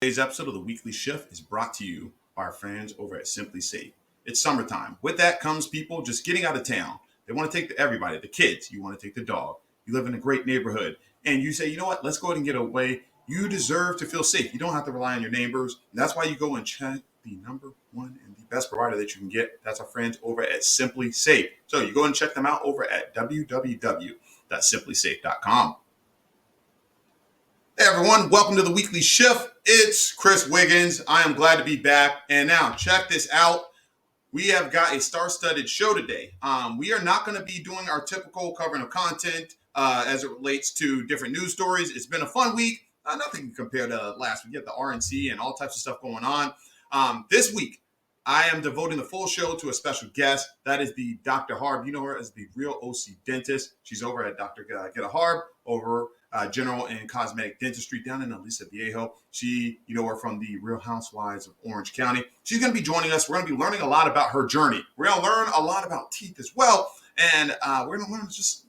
Today's episode of the Weekly Shift is brought to you by our friends over at Simply Safe. It's summertime. With that comes people just getting out of town. They want to take everybody, the kids. You want to take the dog. You live in a great neighborhood. And you say, you know what? Let's go ahead and get away. You deserve to feel safe. You don't have to rely on your neighbors. And that's why you go and check the number one and the best provider that you can get. That's our friends over at Simply Safe. So you go and check them out over at www.simplysafe.com. Hey everyone, welcome to the Weekly Shift. It's Chris Wiggins. I am glad to be back. And now check this out. We have got a star-studded show today. We are not going to be doing our typical covering of content as it relates to different news stories. It's been a fun week. Nothing compared to last week. You get the RNC and all types of stuff going on. This week, I am devoting the full show to a special guest. That is the Dr. Harb. You know her as the real OC dentist. She's over at Dr.Guitta Harb over general and cosmetic dentistry down in Aliso Viejo. You know her from the Real Housewives of Orange County. She's going to be joining us. We're going to be learning a lot about her journey. We're going to learn a lot about teeth as well. And we're going to learn just,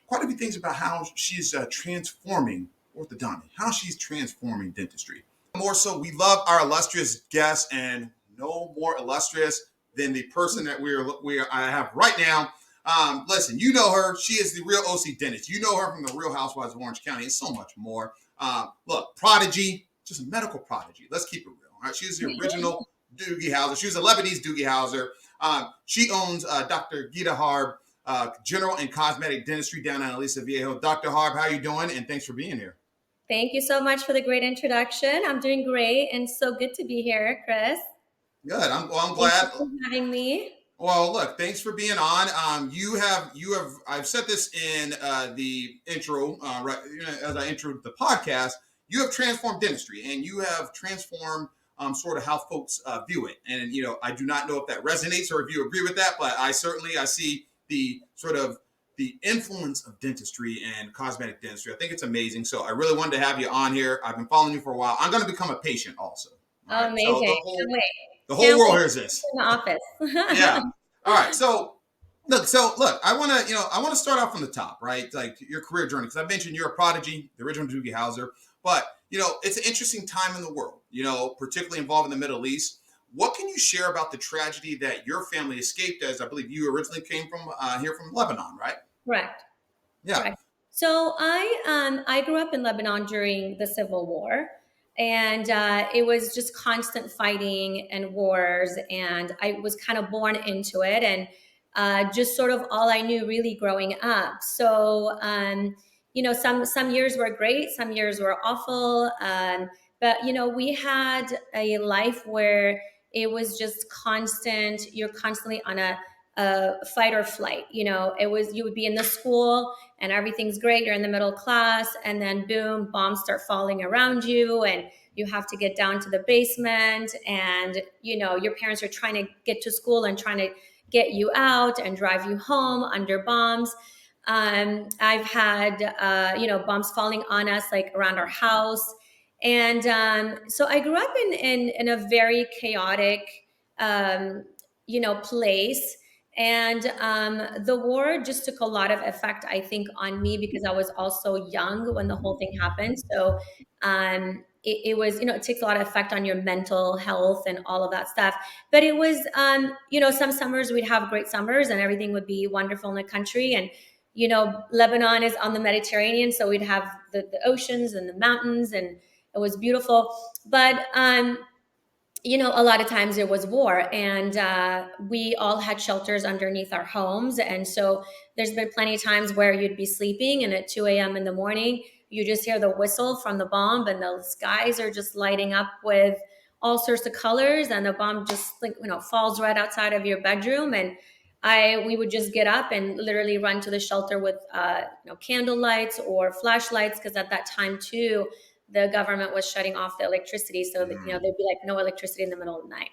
quite a few things about how she's transforming orthodontics, how she's transforming dentistry. More so, we love our illustrious guests, and no more illustrious than the person that I have right now. Listen, you know her. She is the real OC dentist. You know her from the Real Housewives of Orange County and so much more. Look, prodigy, just a medical prodigy. Let's keep it real. All right? She is the original Doogie Howser. She was a Lebanese Doogie Howser. She owns Dr. Guitta Harb, general and cosmetic dentistry down in Aliso Viejo. Dr. Harb, how are you doing? And thanks for being here. Thank you so much for the great introduction. I'm doing great and so good to be here, Chris. Good. I'm glad. Thank you for having me. Well, look, thanks for being on. I've said this in the intro, right, as I introed the podcast. You have transformed dentistry, and you have transformed sort of how folks view it. And I do not know if that resonates or if you agree with that, but I see the sort of the influence of dentistry and cosmetic dentistry. I think it's amazing. So I really wanted to have you on here. I've been following you for a while. I'm going to become a patient also. Right? Amazing. So the whole world hears this. In the office. Yeah. All right. So look, I want to start off from the top, right? Like your career journey, because I mentioned you're a prodigy, the original Doogie Howser, but it's an interesting time in the world, particularly involved in the Middle East. What can you share about the tragedy that your family escaped, as I believe you originally came from here from Lebanon, right? Correct. Yeah. Correct. So I grew up in Lebanon during the Civil War, and it was just constant fighting and wars, and I was kind of born into it, and just sort of all I knew really growing up. So some years were great, some years were awful, but we had a life where it was just constant. You're constantly on a fight or flight. You would be in the school and everything's great. You're in the middle class, and then boom, bombs start falling around you, and you have to get down to the basement, and your parents are trying to get to school and trying to get you out and drive you home under bombs. I've had bombs falling on us like around our house. And so I grew up in a very chaotic, place. And the war just took a lot of effect, I think, on me because I was also young when the whole thing happened. So it was, it takes a lot of effect on your mental health and all of that stuff. But it was, some summers we'd have great summers and everything would be wonderful in the country. And Lebanon is on the Mediterranean, so we'd have the oceans and the mountains, and it was beautiful. But, a lot of times it was war, and we all had shelters underneath our homes. And so there's been plenty of times where you'd be sleeping, and at 2 a.m. in the morning, you just hear the whistle from the bomb, and the skies are just lighting up with all sorts of colors, and the bomb just falls right outside of your bedroom. And we would just get up and literally run to the shelter with candle lights or flashlights, because at that time too, the government was shutting off the electricity, so that, there'd be like no electricity in the middle of the night.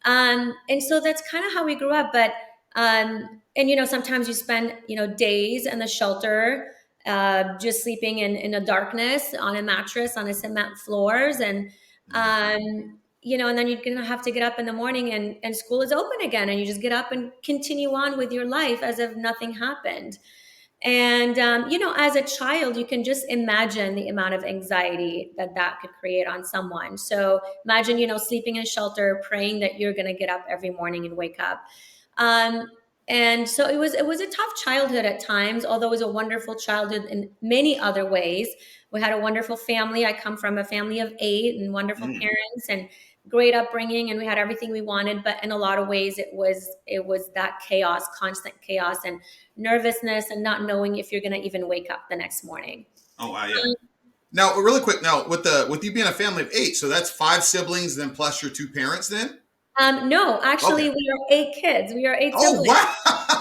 And so that's kind of how we grew up. But sometimes you spend days in the shelter, just sleeping in the darkness on a mattress on a cement floors, and and then you're going to have to get up in the morning and school is open again, and you just get up and continue on with your life as if nothing happened. And, as a child, you can just imagine the amount of anxiety that that could create on someone. So imagine, sleeping in a shelter, praying that you're going to get up every morning and wake up. Um, and so it was a tough childhood at times, although it was a wonderful childhood in many other ways. We had a wonderful family. I come from a family of 8 and wonderful Mm. parents and great upbringing, and we had everything we wanted. But in a lot of ways, it was that chaos, constant chaos, and nervousness, and not knowing if you're going to even wake up the next morning. Oh wow, yeah. Now, really quick, now with you being a family of 8, so that's 5 siblings, then plus your 2 parents, then. No, actually, Okay. we are 8 kids. We are 8 Oh siblings, wow.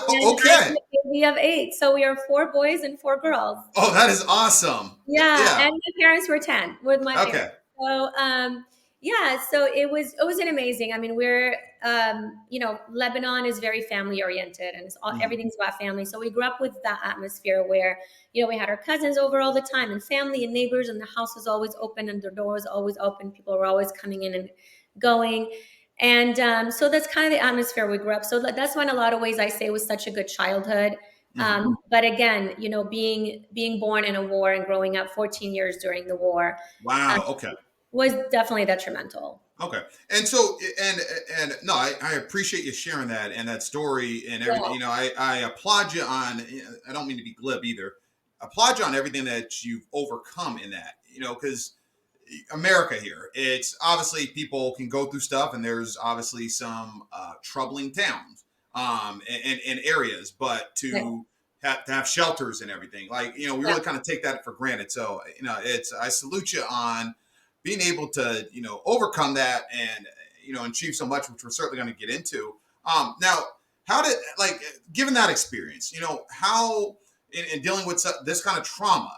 and I'm Okay. the baby of 8. So we are 4 boys and 4 girls. Oh, that is awesome. Yeah, Yeah. and my parents were 10 with my Okay. parents. So yeah, so it was an amazing. I mean, we're Lebanon is very family oriented, and Mhm. everything's about family. So we grew up with that atmosphere where we had our cousins over all the time, and family and neighbors, and the house was always open and the door was always open. People were always coming in and going. And so that's kind of the atmosphere we grew up. So that's why, in a lot of ways, I say it was such a good childhood. Mhm. But again, being born in a war and growing up 14 years during the war um, Wow. Okay. was definitely detrimental. Okay. And so and no, I appreciate you sharing that and that story and everything. Yeah, I applaud you on. I don't mean to be glib either. Applaud you on everything that you've overcome in that. Because America here, it's obviously people can go through stuff, and there's obviously some troubling towns and areas, but yeah, to have shelters and everything, like we yeah. really kind of take that for granted. So it's I salute you on being able to overcome that and achieve so much, which we're certainly going to get into. Now, how did given that experience, how in dealing with this kind of trauma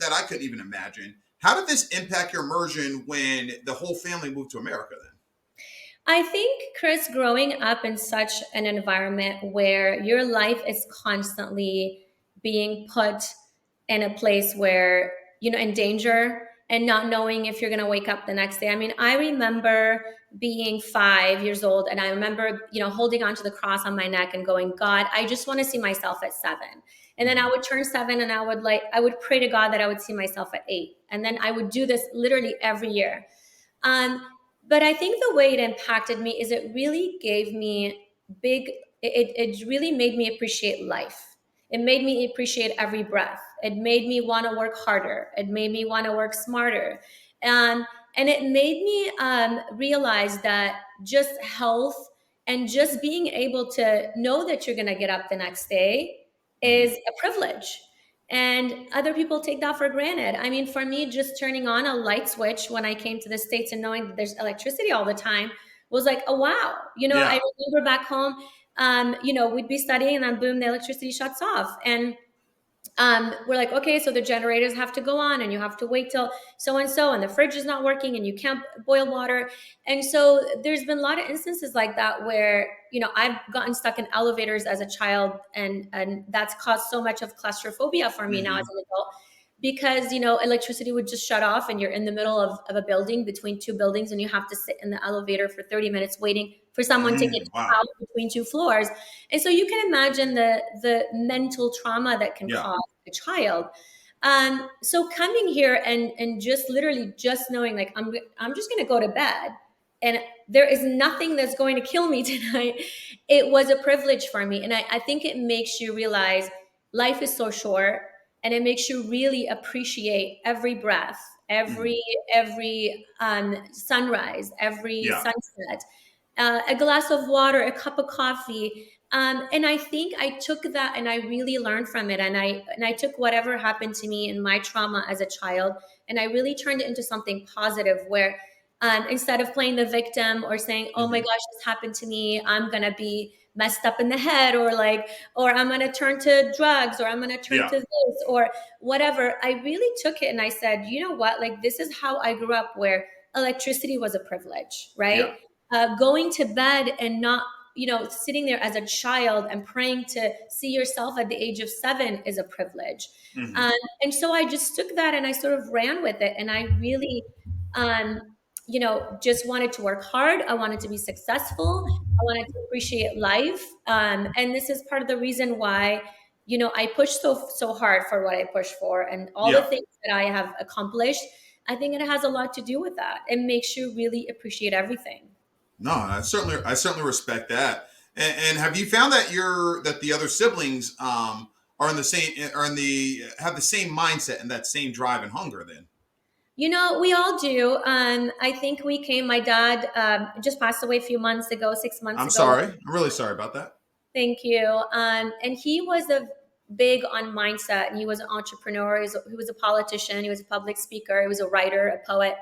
that I couldn't even imagine, how did this impact your immersion when the whole family moved to America then? I think, Chris, growing up in such an environment where your life is constantly being put in a place where, in danger and not knowing if you're going to wake up the next day. I mean, I remember being 5 years old, and I remember, holding onto the cross on my neck and going, God, I just want to see myself at 7. And then I Mhm. would turn 7 and I would pray to God that I would see myself at 8. And then I would do this literally every year. Um, but I think the way it impacted me is it really gave me big, it really made me appreciate life. It made me appreciate every breath. It made me want to work harder. It made me want to work smarter. Um, and it made me realize that just health and just being able to know that you're going to get up the next day is Mhm. a privilege. And other people take that for granted. I mean, for me, just turning on a light switch when I came to the States and knowing that there's electricity all the time was like, oh, wow. I Yeah. remember back home, we'd be studying and then boom, the electricity shuts off. And we're like, okay, so the generators have to go on and you have to wait till so and so, and the fridge is not working and you can't boil water. And so there's been a lot of instances like that where, I've gotten stuck in elevators as a child, and that's caused so much of claustrophobia for me now as Hmm. an adult because, electricity would just shut off and you're in the middle of a building between 2 buildings and you have to sit in the elevator for 30 minutes waiting for someone to get Mm, to the wow. house between 2 floors. And so you can imagine the mental trauma that can Yeah. cause a child. So coming here and just literally just knowing like I'm just gonna go to bed and there is nothing that's going to kill me tonight. It was a privilege for me. And I think it makes you realize life is so short, and it makes you really appreciate every breath, Hmm. every sunrise, every Yeah. sunset, a glass of water, a cup of coffee. And I think I took that and I really learned from it. And I took whatever happened to me in my trauma as a child, and I really turned it into something positive where instead of playing the victim or saying, oh my Hmm. gosh, this happened to me, I'm gonna be messed up in the head, or I'm gonna turn to drugs, or I'm gonna turn Yeah. to this or whatever. I really took it and I said, you know what, like this is how I grew up, where electricity was a privilege, Yeah. right? Going to bed and not, sitting there as a child and praying to see yourself at the age of 7 is a privilege. Hmm. Um, and so I just took that and I sort of ran with it. And I really, um, just wanted to work hard. I wanted to be successful. I wanted to appreciate life. And this is part of the reason why I pushed so hard for what I pushed for, and all the Yeah. things that I have accomplished. I think it has a lot to do with that. It makes you really appreciate everything. No, I certainly respect that. And have you found that the other siblings are in the have the same mindset and that same drive and hunger then? We all do. I think my dad just passed away a few months ago, 6 months I'm ago. sorry. I'm really sorry about that. Thank you. And he was a big on mindset, and he was an entrepreneur. He was a politician. He was a public speaker. He was a writer, a poet.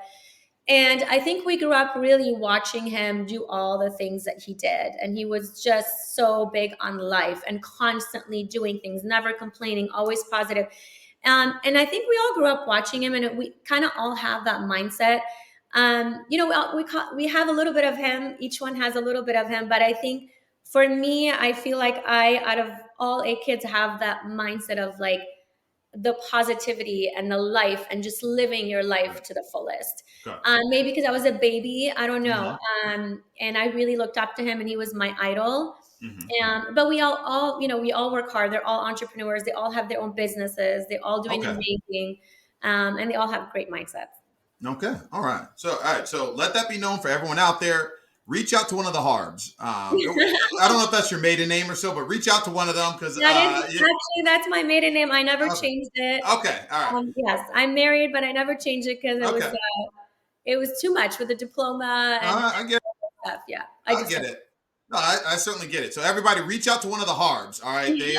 And I think we grew up really watching him do all the things that he did. And he was just so big on life and constantly doing things, never complaining, always positive. And I think we all grew up watching him, and we kind of all have that mindset. We have a little bit of him. Each one has a little bit of him. But I think for me, I feel like out of all 8 kids, have that mindset of like the positivity and the life and just living your life Good. to the fullest. Good. Maybe because I was a baby, I don't know. Hmm. And I really looked up to him, and he was my idol. Hmm. But we all work hard. They're all entrepreneurs. They all have their own businesses. They're all doing Okay. amazing, and they all have great mindsets. Okay. All right. All right. So let that be known for everyone out there. Reach out to one of the Harbs. I don't know if that's your maiden name or so, but reach out to one of them because That is actually that's my maiden name. I never okay. changed it. Okay. All right. Yes, I'm married, but I never changed it because Okay. it was too much with the diploma and I get stuff. Yeah, I I just get it. No, I certainly get it. So everybody, reach out to one of the Harbs. All right, they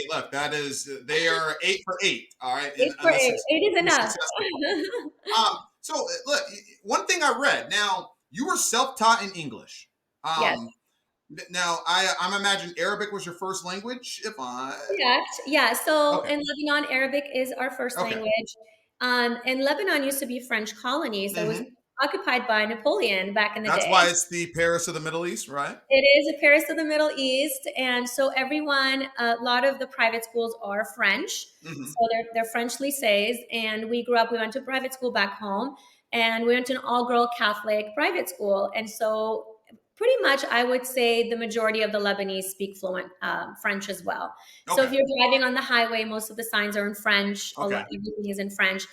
look they are 8 for 8. All right, eight in for eight. Eight is the enough. successful. So look, one thing I read. Now you were self-taught in English. Yes. Now I'm imagine Arabic was your first language. If I Correct. Yeah. So okay, in Lebanon, Arabic is our first okay, language. And Lebanon used to be a French colony, so it was hmm, occupied by Napoleon back in the that's day. why it's the Paris of the Middle East, right? It is a Paris of the Middle East, and so a lot of the private schools are French, so Hmm. they're French lycées. And we went to private school back home, and we went to an all-girl Catholic private school, and so pretty much I would say the majority of the Lebanese speak fluent French as well. So if Okay, you're driving on the highway, most of the signs are in French. okay, Everything is in French.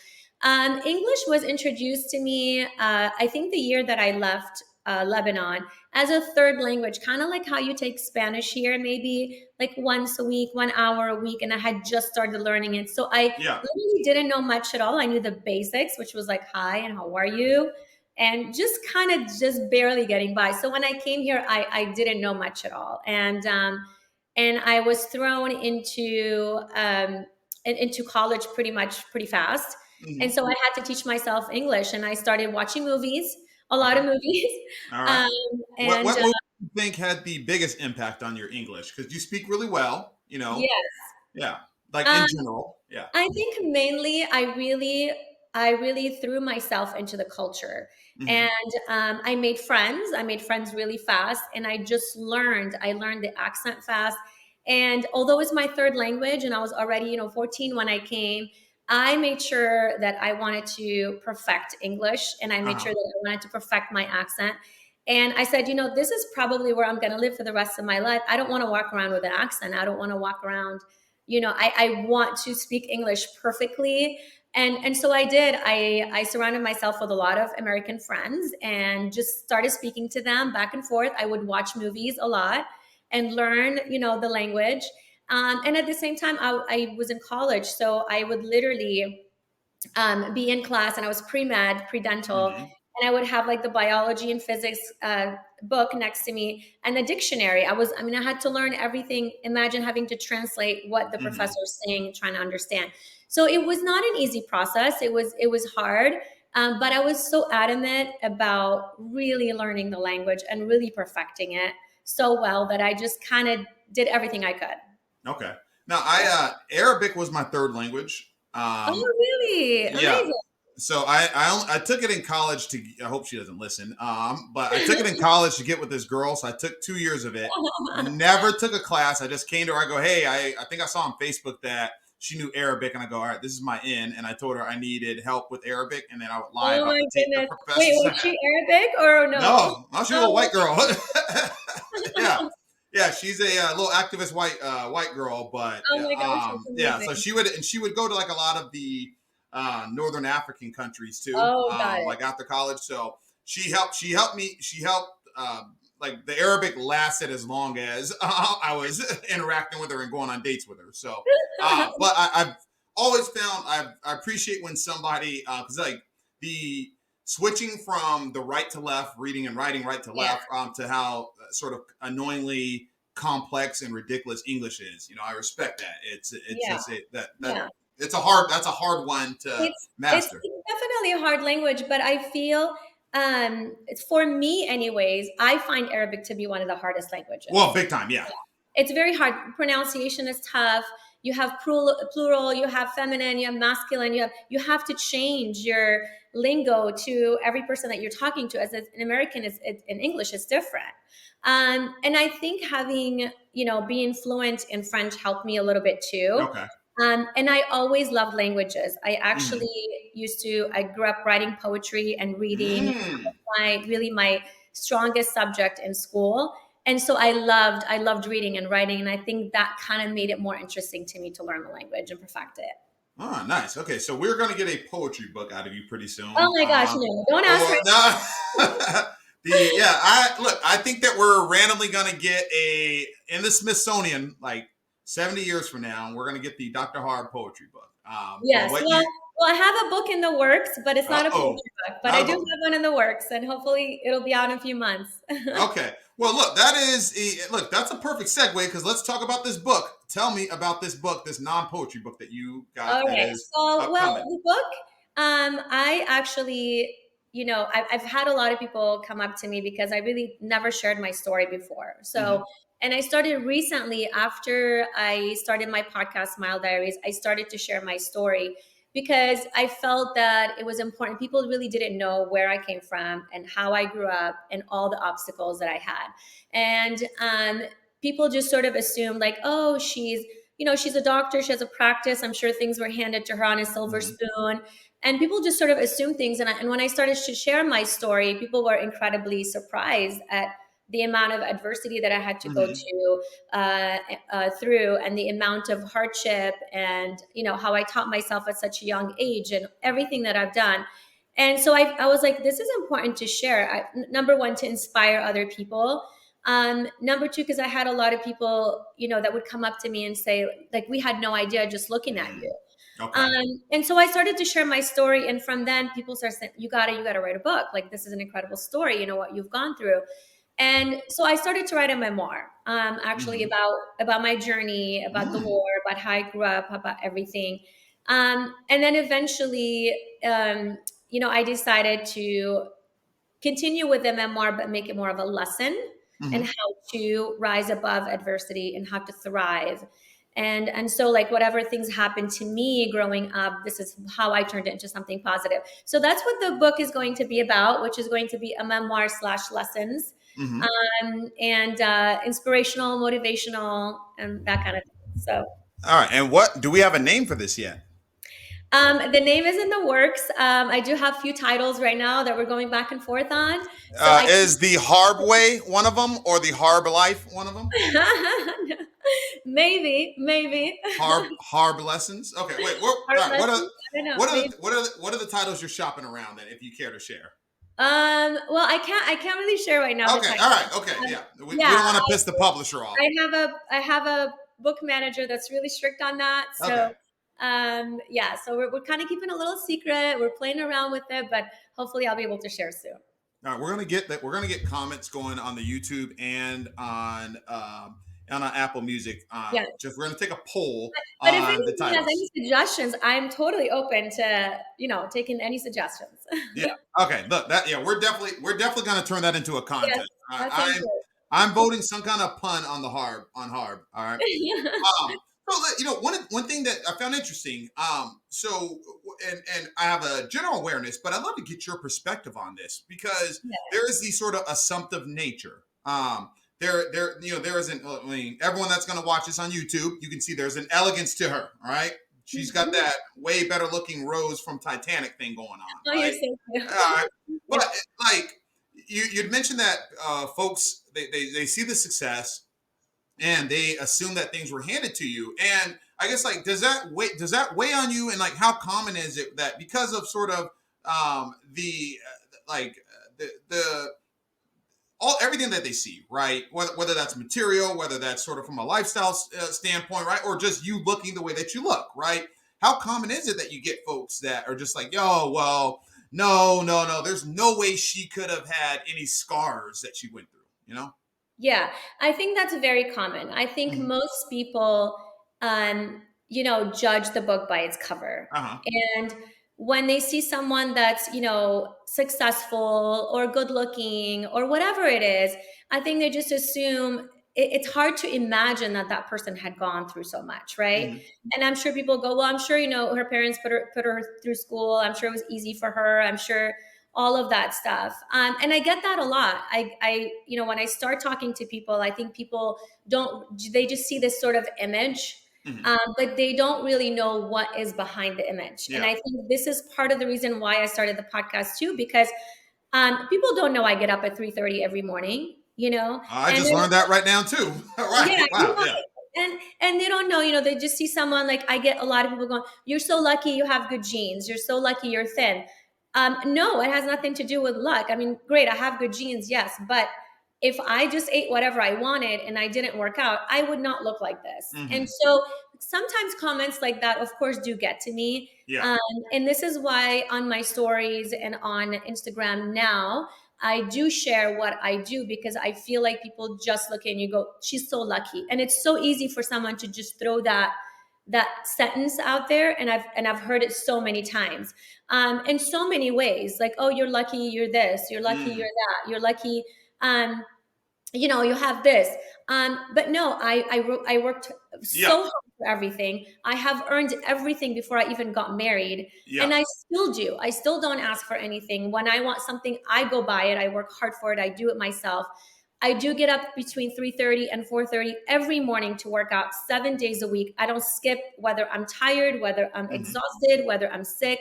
English was introduced to me, I think, the year that I left Lebanon as a third language, kind of like how you take Spanish here, maybe like once a week, 1 hour a week. And I had just started learning it. So I yeah, literally didn't know much at all. I knew the basics, which was like, hi, and how are you? And just kind of just barely getting by. So when I came here, I didn't know much at all. And I was thrown into college pretty fast. And hmm, so I had to teach myself English, and I started watching movies, a lot okay, of movies. all right. Um, and What movie do you think had the biggest impact on your English? Because you speak really well, Yes. Yeah, like in Um, general. Yeah. I think mainly I really threw myself into the culture, and Hmm. I made friends. I made friends really fast, and I learned the accent fast. And although it's my third language, and I was already 14 when I came, I made sure that I wanted to perfect English, and I made sure Uh-huh. that I wanted to perfect my accent. And I said, this is probably where I'm going to live for the rest of my life. I don't want to walk around with an accent. I don't want to walk around, I want to speak English perfectly. And so I did. I surrounded myself with a lot of American friends and just started speaking to them back and forth. I would watch movies a lot and learn, the language. And at the same time, I was in college, so I would literally be in class, and I was pre-med, pre-dental, Hmm. and I would have like the biology and physics book next to me and the dictionary. I had to learn everything. Imagine having to translate what the Hmm. professor is saying, trying to understand. So it was not an easy process. It was hard, but I was so adamant about really learning the language and really perfecting it so well that I just kind of did everything I could. Okay. Now, Yeah. Arabic was my third language. Oh, really? Yeah. Amazing. So I took it in college to. I hope she doesn't listen. But I took it in college to get with this girl. So I took 2 years of it. Never took a class. I just came to her. I go, hey, I think I saw on Facebook that she knew Arabic, and I go, all right, this is my in. And I told her I needed help with Arabic, and then I would lie Oh about my the goodness. Wait, professors. was she Arabic or no? No, she was a Oh, white girl. Yeah, Yeah, she's a little activist white girl, but Oh my gosh, that's yeah. So amazing. she would go to like a lot of the northern African countries too, Oh, got it. like after college. So she helped me she helped like the Arabic lasted as long as I was interacting with her and going on dates with her. So but I've always found I appreciate when somebody because like the switching from the right to left, reading and writing right to Yeah, left, to how sort of annoyingly complex and ridiculous English is. You know, I respect that. It's yeah, just that yeah. that's a hard one to It's master. definitely a hard language, but I feel it's for me anyways, I find Arabic to be one of the hardest Well, languages. big time, yeah. It's very hard. Pronunciation is tough. You have plural, you have feminine, you have masculine, you have to change your lingo to every person that you're talking to. As an American, in English is different. And I think having, being fluent in French helped me a little bit too. Okay. And I always loved languages. I Mm-hmm. actually I grew up writing poetry and reading. Mm. My strongest subject in school. And so I loved reading and writing. And I think that kind of made it more interesting to me to learn the language and perfect it. Oh, nice. Okay, so we're gonna get a poetry book out of you pretty Oh soon. my gosh, no, don't ask Or right no, the yeah. I think that we're randomly gonna get a in the Smithsonian like 70 years from now. We're gonna get the Dr. Harb poetry book. From Yes. what Well, you I have a book in the works, but it's not a oh poetry book. But I not a do book. have one in the works, and hopefully it'll be out in a few months. Okay. Well, look, that is look. That's a perfect segue because let's talk about this book. Tell me about this book, this non-poetry book that you got All that right. is So, well, upcoming. the book, I actually, I've had a lot of people come up to me because I really never shared my story before. Hmm. So, and I started recently after I started my podcast, Smile Diaries, I started to share my story because I felt that it was important. People really didn't know where I came from and how I grew up and all the obstacles that I had. And people just sort of assumed, like, oh, she's a doctor, she has a practice, I'm sure things were handed to her on a silver Hmm. spoon. And people just sort of assume things. And when I started to share my story, people were incredibly surprised at the amount of adversity that I had to go Hmm. to through, and the amount of hardship, and how I taught myself at such a young age, and everything that I've done. And so I was like, this is important to share. Number one, to inspire other people. Number two, because I had a lot of people, that would come up to me and say, like, we had no idea just looking at you. Okay. And so I started to share my story, and from then people started saying, you gotta write a book. Like, this is an incredible story. You know what you've gone through. And so I started to write a memoir, actually Hmm. about my journey, about the Mm. war, about how I grew up, about everything. And then eventually, I decided to continue with the memoir, but make it more of a lesson, and Hmm. how to rise above adversity and how to thrive. And so, like, whatever things happened to me growing up, this is how I turned it into something positive. So that's what the book is going to be about, which is going to be a memoir slash lessons, Hmm. and inspirational, motivational, and that kind of thing. So All right. And what do we have a name for this yet? the name is in the works. I do have a few titles right now that we're going back and forth on. So I Is the Harb Way one of them, or the Harb Life one of them? maybe. Harb Lessons. Okay, wait. All Art right. lessons. I don't know. Maybe. What are the titles you're shopping around then, if you care to share? Well, I can't really share right now the Okay. All title. right. Okay. Yeah. We Yeah, don't want to piss the publisher off. I have a book manager that's really strict on that. Okay. So, yeah. So we're kind of keeping a little secret. We're playing around with it, but hopefully I'll be able to share soon. All right. We're gonna get that. We're gonna get comments going on the YouTube and on Apple Music. Yeah. Just we're gonna take a poll But if on the anybody has titles. any suggestions, I'm totally open to, taking any suggestions. Yeah. Okay. Look, that yeah, we're definitely gonna turn that into a Yes, contest. that sounds I'm voting some kind of pun on the Harb on Harb. All right. good. So one thing that I found interesting. So and I have a general awareness, but I'd love to get your perspective on this because there is the sort of assumptive nature. There isn't. I mean, everyone that's going to watch this on YouTube, you can see there's an elegance to her. All right, she's got that way better looking Rose from Titanic thing going Oh, on. you're Right. so All right. cute. Yeah. But like you'd mentioned that folks they see the success and they assume that things were handed to you. And I guess like does that weigh on you? And like how common is it that because of sort of the the all everything that they see, right? Whether that's material, whether that's sort of from a lifestyle standpoint, right, or just you looking the way that you look, right? How common is it that you get folks that are just like, yo, well, no, no, no, there's no way she could have had any scars that she went through, you know? Yeah, I think that's very common. I think Mm-hmm. most people, judge the book by its cover. Uh huh. And when they see someone that's, successful or good looking or whatever it is, I think they just assume it's hard to imagine that that person had gone through so much, right? Mm-hmm. And I'm sure people go, well, I'm sure, her parents put her through school. I'm sure it was easy for her. I'm sure all of that stuff. And I get that a lot. When I start talking to people, I think people they just see this sort of image, Mm-hmm. but they don't really know what is behind the image. And Yeah. I think this is part of the reason why I started the podcast too, because people don't know I get up at 3:30 every morning, I and just learned that right now too. Right. yeah, Wow. Yeah. and they don't know, they just see someone like I get a lot of people going, "You're so lucky you have good genes. You're so lucky you're thin." No, it has nothing to do with luck. I mean, great, I have good genes, yes, but if I just ate whatever I wanted and I didn't work out, I would not look like this. And Mm-hmm. so sometimes comments like that, of course, do get to me. Yeah. Um, and this is why on my stories and on Instagram now, I do share what I do because I feel like people just look and you go, she's so lucky. And it's so easy for someone to just throw that sentence out there, and I've heard it so many times, in so many ways, like, oh, you're lucky you're this, you're lucky you're Mm. that, you're lucky, um, you have this. But no, I worked Yeah. so hard for everything. I have earned everything before I even got married. Yeah. And I still do. I still don't ask for anything. When I want something, I go buy it. I work hard for it. I do it myself. I do get up between 3:30 and 4:30 every morning to work out 7 days a week. I don't skip, whether I'm tired, whether I'm Mm-hmm. exhausted, whether I'm sick.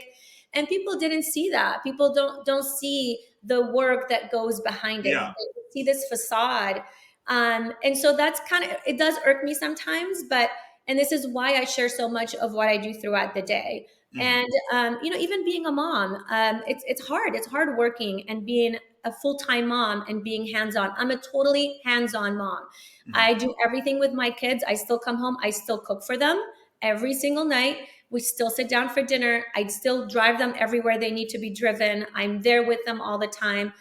And people didn't see that. People don't see the work that goes behind it. Yeah. They see this facade. And so that's kind of, it does irk me sometimes, and this is why I share so much of what I do throughout the day. Mm-hmm. And even being a mom, it's hard. It's hard working and being a full-time mom and being hands-on. I'm a totally hands-on mom. Mm-hmm. I do everything with my kids. I still come home. I still cook for them every single night. We still sit down for dinner. I still drive them everywhere they need to be driven. I'm there with them all the time.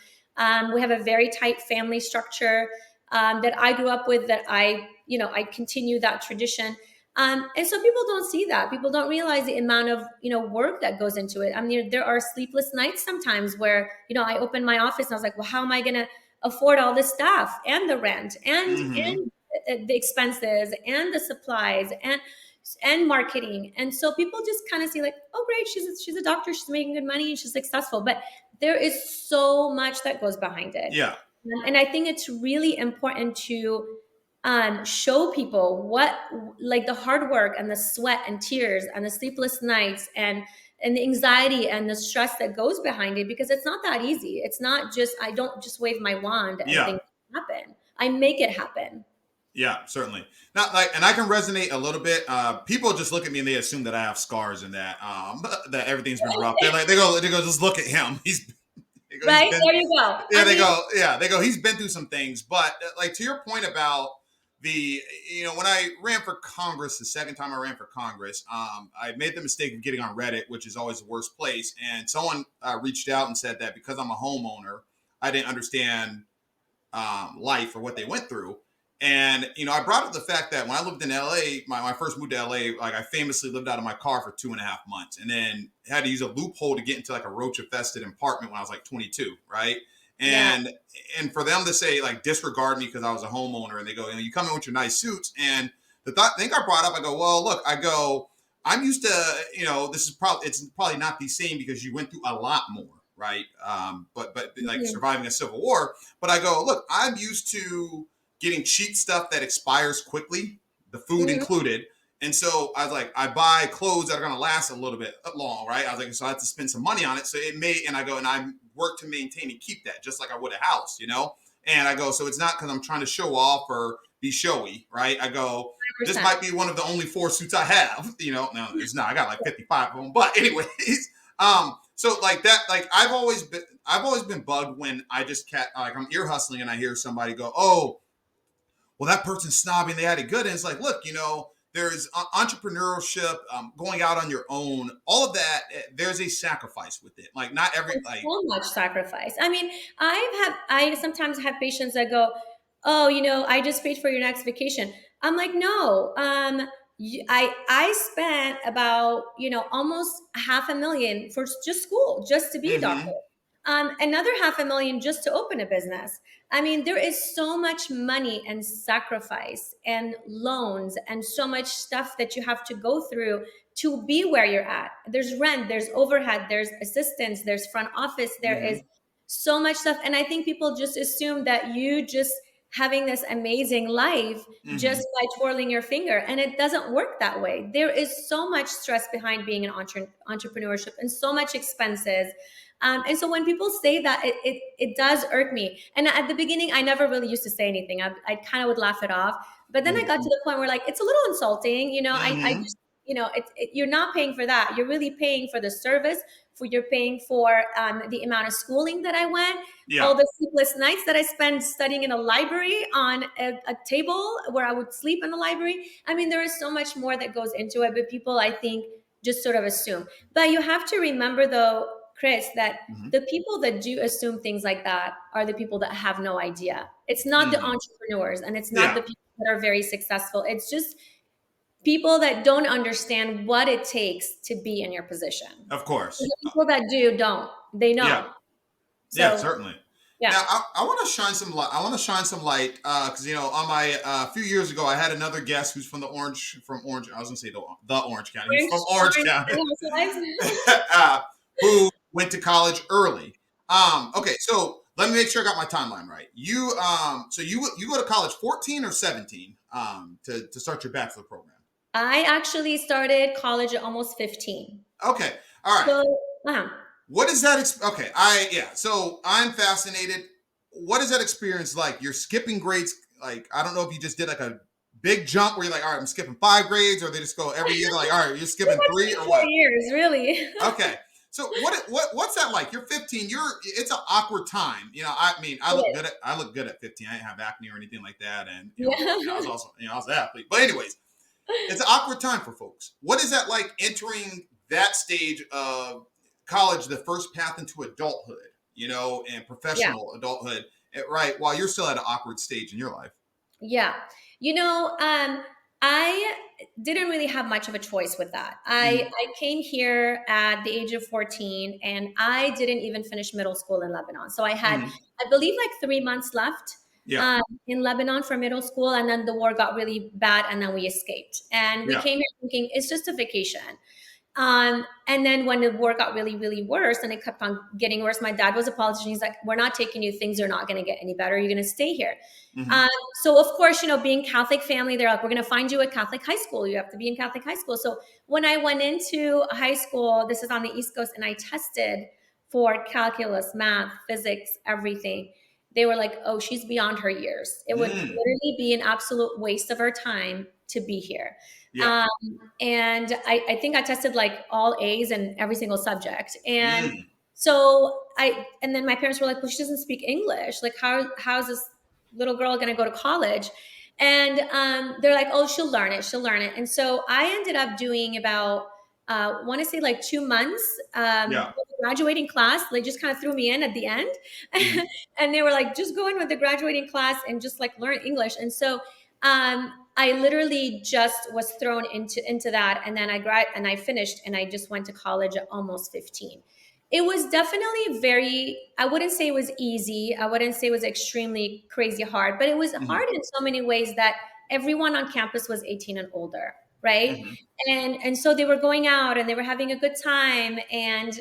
We have a very tight family structure that I grew up with, that I continue that tradition. And so people don't see that. People don't realize the amount of, work that goes into it. I mean, there are sleepless nights sometimes where, I open my office and I was like, well, how am I going to afford all the staff and the rent and, Mm-hmm. the expenses and the supplies and marketing? And so people just kind of see like, oh, great, she's a doctor, she's making good money, and she's successful. But there is so much that goes behind it. Yeah. And I think it's really important to show people what, like, the hard work and the sweat and tears and the sleepless nights and the anxiety and the stress that goes behind it, because it's not that easy. It's not just, I don't just wave my wand and Yeah. things happen. I make it happen. Yeah, certainly. Not like, and I can resonate a little bit. People just look at me and they assume that I have scars and that that everything's been rough. They're like, they go, just look at him. He's Right, been, there you go. yeah, I mean, they go, he's been through some things. But like to your point about the, when I ran for Congress, the second time I ran for Congress, I made the mistake of getting on Reddit, which is always the worst place. And someone reached out and said that because I'm a homeowner, I didn't understand life or what they went through. And, I brought up the fact that when I lived in LA, my first move to LA, like I famously lived out of my car for 2.5 months and then had to use a loophole to get into like a roach infested apartment when I was like 22. Right. yeah. And for them to say like disregard me because I was a homeowner, and they go, you come in with your nice suits. And thing I brought up, I go, well, look, I'm used to, it's probably not the same because you went through a lot more. Right. But like Mhm. surviving a civil war. But I go, look, I'm used to getting cheap stuff that expires quickly, the food Mhm. included. And so I was like, I buy clothes that are going to last a little bit long, right? I was like, so I have to spend some money on it. So and I go, and I work to maintain and keep that just like I would a house, And I go, so it's not because I'm trying to show off or be showy, right? I go, this 100%. might be one of the only 4 suits I have. No, it's not. I got like 55 of them. But anyways, so like that, like I've always been bugged when I just like I'm ear hustling and I hear somebody go, oh, well, that person's snobbing, they had it good. And it's like, look, there's entrepreneurship, going out on your own, all of that. There's a sacrifice with it. Like not every, like, So much sacrifice. I mean, I sometimes have patients that go, "Oh, I just paid for your next vacation." I'm like, "No, I spent about almost 500,000 for just school, just to be a doctor. mm-hmm, Another 500,000 just to open a business. I mean, there is so much money and sacrifice and loans and so much stuff that you have to go through to be where you're at. There's rent, there's overhead, there's assistants, there's front office, there mm-hmm, is so much stuff. And I think people just assume that you just having this amazing life mm-hmm, just by twirling your finger. And it doesn't work that way. There is so much stress behind being an entrepreneurship and so much expenses. And so when people say that, it does irk me. And at the beginning, I never really used to say anything. I kind of would laugh it off. But then I got to the point where like, it's a little insulting. I mm-hmm. just, you're not paying for that. You're really paying for the service, you're paying for the amount of schooling that I went, Yeah, all the sleepless nights that I spent studying in a library on a table where I would sleep in the library. I mean, there is so much more that goes into it, but people, I think, just sort of assume. But you have to remember, though, Chris, that mm-hmm, the people that do assume things like that are the people that have no idea. It's not the mm-hmm. entrepreneurs and it's not Yeah, the people that are very successful. It's just people that don't understand what it takes to be in your position. of course. The people that do don't. They Yeah, know. yeah, So certainly. yeah. Now, I want to shine some light. I want to shine some light because on my a few years ago, I had another guest who's from Orange. I was gonna say the Orange County. He's from Orange Orange County, Housewives. uh, who went to college early. Okay, so let me make sure I got my timeline right. So you go to college 14 or 17 to start your bachelor program. I actually started college at almost 15. Okay, all right. So What is that? Okay, yeah. So I'm fascinated. What is that experience like? You're skipping grades. Like I don't know if you just did like a big jump where you're like, all right, I'm skipping 5 grades, or they just go every year. They're like, all right, you're skipping three or four what? years, really. Okay. So what's that like? You're 15. It's an awkward time. I mean, I look good at 15. I didn't have acne or anything like that, and I was Yeah. also I was an athlete. But anyways, it's an awkward time for folks. What is that like entering that stage of college, the first path into adulthood, and Yeah. professional adulthood, right? While you're still at an awkward stage in your life. Yeah. I didn't really have much of a choice with that. Mm-hmm. I came here at the age of 14 and I didn't even finish middle school in Lebanon. So I had, Mm-hmm. I believe, like 3 months left Yeah. in Lebanon for middle school. And then the war got really bad and then we escaped. And we Yeah. came here thinking it's just a vacation. And then when the war got really, really worse and it kept on getting worse, my dad was a politician. He's like, we're not taking you. Things are not going to get any better. You're going to stay here. Mm-hmm. Um, so of course, being Catholic family, they're like, we're going to find you a Catholic high school. You have to be in Catholic high school. So when I went into high school, this is on the East Coast, and I tested for calculus, math, physics, everything. They were like, oh, she's beyond her years. It would Mm. literally be an absolute waste of her time to be here. Yeah. And I think I tested like all A's in every single subject. And Mm. so and then my parents were like, well, she doesn't speak English. Like, how's this little girl going to go to college? And they're like, oh, she'll learn it. She'll learn it. And so I ended up doing about, want to say like 2 months, Yeah. graduating class. They just kind of threw me in at the end. Mm-hmm. And they were like, just go in with the graduating class and just like learn English. And so I literally just was thrown into that, and then I finished, and I just went to college at almost 15. It was definitely I wouldn't say it was easy. I wouldn't say it was extremely crazy hard, but it was Mm-hmm. hard in so many ways that everyone on campus was 18 and older, right? Mm-hmm. And so they were going out and they were having a good time, and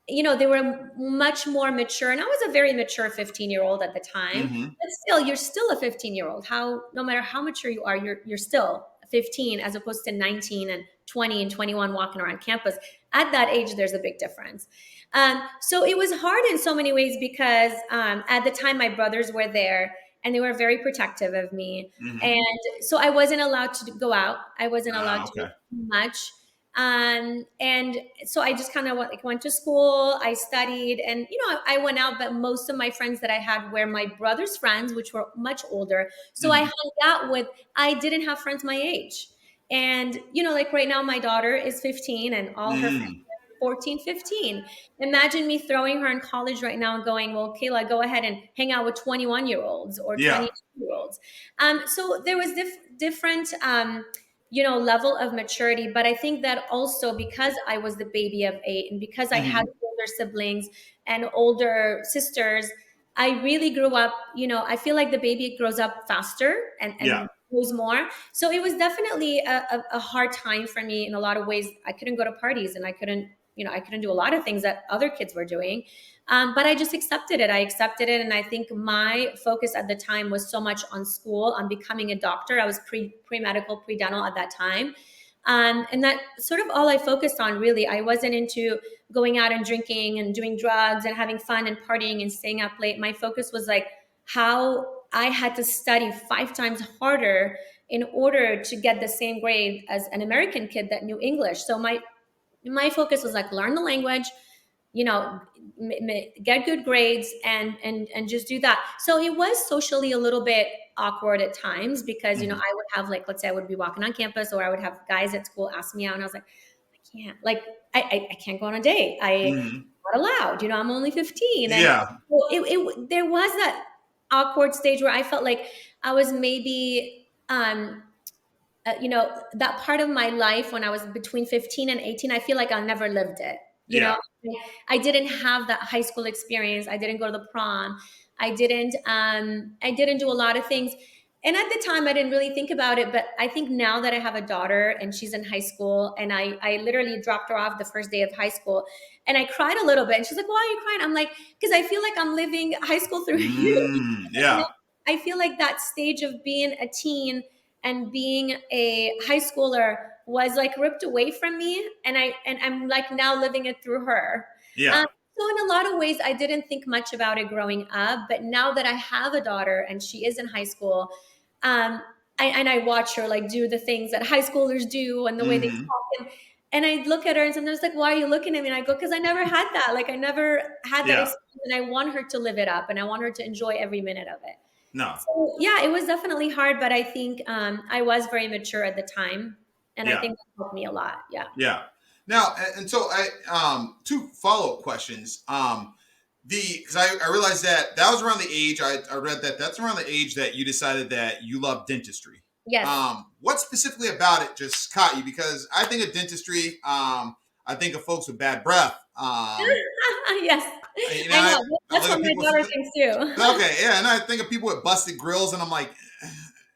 they were much more mature. And I was a very mature 15-year-old at the time. Mm-hmm. But still, you're still a 15-year-old. No matter how mature you are, you're still 15 as opposed to 19 and 20 and 21 walking around campus. At that age, there's a big difference. So it was hard in so many ways because at the time my brothers were there and they were very protective of me. Mm-hmm. And so I wasn't allowed to go out. I wasn't allowed Ah, to do okay. much. And so I just kind of went to school. I studied, and I went out, but most of my friends that I had were my brother's friends, which were much older. So I Mm-hmm. hung out with. I didn't have friends my age. And like right now, my daughter is 15, and all her friends Mm. are 14, 15. Imagine me throwing her in college right now and going, well, Kayla, go ahead and hang out with 21-year-olds or Yeah. 22-year-olds. So there was different level of maturity. But I think that also because I was the baby of 8, and because I had Mm-hmm. older siblings and older sisters, I really grew up, I feel like the baby grows up faster Yeah. and knows more. So it was definitely a hard time for me in a lot of ways. I couldn't go to parties, and I couldn't do a lot of things that other kids were doing. But I just accepted it. I accepted it. And I think my focus at the time was so much on school, on becoming a doctor. I was pre-medical, pre-dental at that time. And that sort of all I focused on, really. I wasn't into going out and drinking and doing drugs and having fun and partying and staying up late. My focus was like how I had to study 5 times harder in order to get the same grade as an American kid that knew English. So my focus was like learn the language, you know get good grades, and just do that. So it was socially a little bit awkward at times, because Mm-hmm. I would have, like, let's say I would be walking on campus, or I would have guys at school ask me out, and I was like, I can't, like, I can't go on a date. I'm Mm-hmm. not allowed. I'm only 15. And Yeah. so there was that awkward stage where I felt like I was maybe that part of my life when I was between 15 and 18, I feel like I never lived it. You Yeah. know, I didn't have that high school experience. I didn't go to the prom. I didn't do a lot of things. And at the time I didn't really think about it, but I think now that I have a daughter and she's in high school, and I literally dropped her off the first day of high school, and I cried a little bit, and she's like, "Why are you crying?" I'm like, "Because I feel like I'm living high school through you." Mm. You know, Yeah. I feel like that stage of being a teen and being a high schooler was like ripped away from me, and I'm like now living it through her. Yeah. um, so in a lot of ways I didn't think much about it growing up, but now that I have a daughter and she is in high school, um, I watch her like do the things that high schoolers do and the way they Mm-hmm. talk, and I look at her, and sometimes like, why are you looking at me? And I go, because I never had that, like I never had that Yeah. experience, and I want her to live it up, and I want her to enjoy every minute of it. No. So yeah, it was definitely hard, but I think I was very mature at the time, and I Yeah. think that helped me a lot. Yeah. Yeah. Now, and so I two follow-up questions. Because I realized that was around the age I read that that's around the age that you decided that you love dentistry. Yes. What specifically about it just caught you? Because I think of dentistry, I think of folks with bad breath. Yes. You know, I know. I That's look what at my people. daughter thinks too. Okay, yeah, and I think of people with busted grills, and I'm like,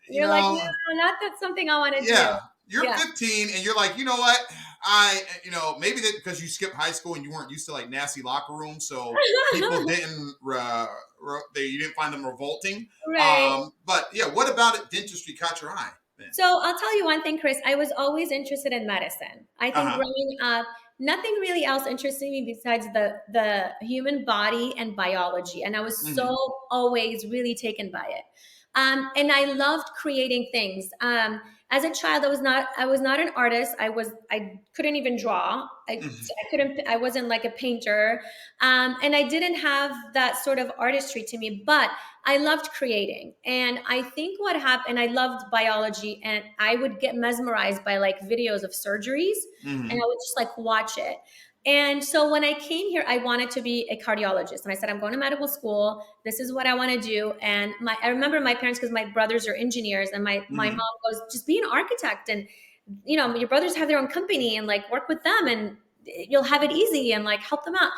you You're like, no, know, not that's something I want to do. yeah, you're Yeah. 15 and you're like, you know what? Maybe that because you skipped high school and you weren't used to like nasty locker rooms, so people didn't, you didn't find them revolting. Right. But yeah, what about it? Dentistry caught your eye then? So I'll tell you one thing, Chris. I was always interested in medicine. I Uh think huh. growing up, nothing really else interested me besides the human body and biology, and I was Mm-hmm. so always really taken by it. And I loved creating things. As a child, I was not an artist. I couldn't even draw. I couldn't. I wasn't like a painter, and I didn't have that sort of artistry to me. But I loved creating. And I think what happened, I loved biology, and I would get mesmerized by like videos of surgeries, and Mm-hmm. I would just like watch it. And so when I came here, I wanted to be a cardiologist. And I said, I'm going to medical school. This is what I want to do. And I remember my parents, because my brothers are engineers, and my mom Mm-hmm. goes, just be an architect. And, your brothers have their own company, and like work with them, and you'll have it easy, and like help them out.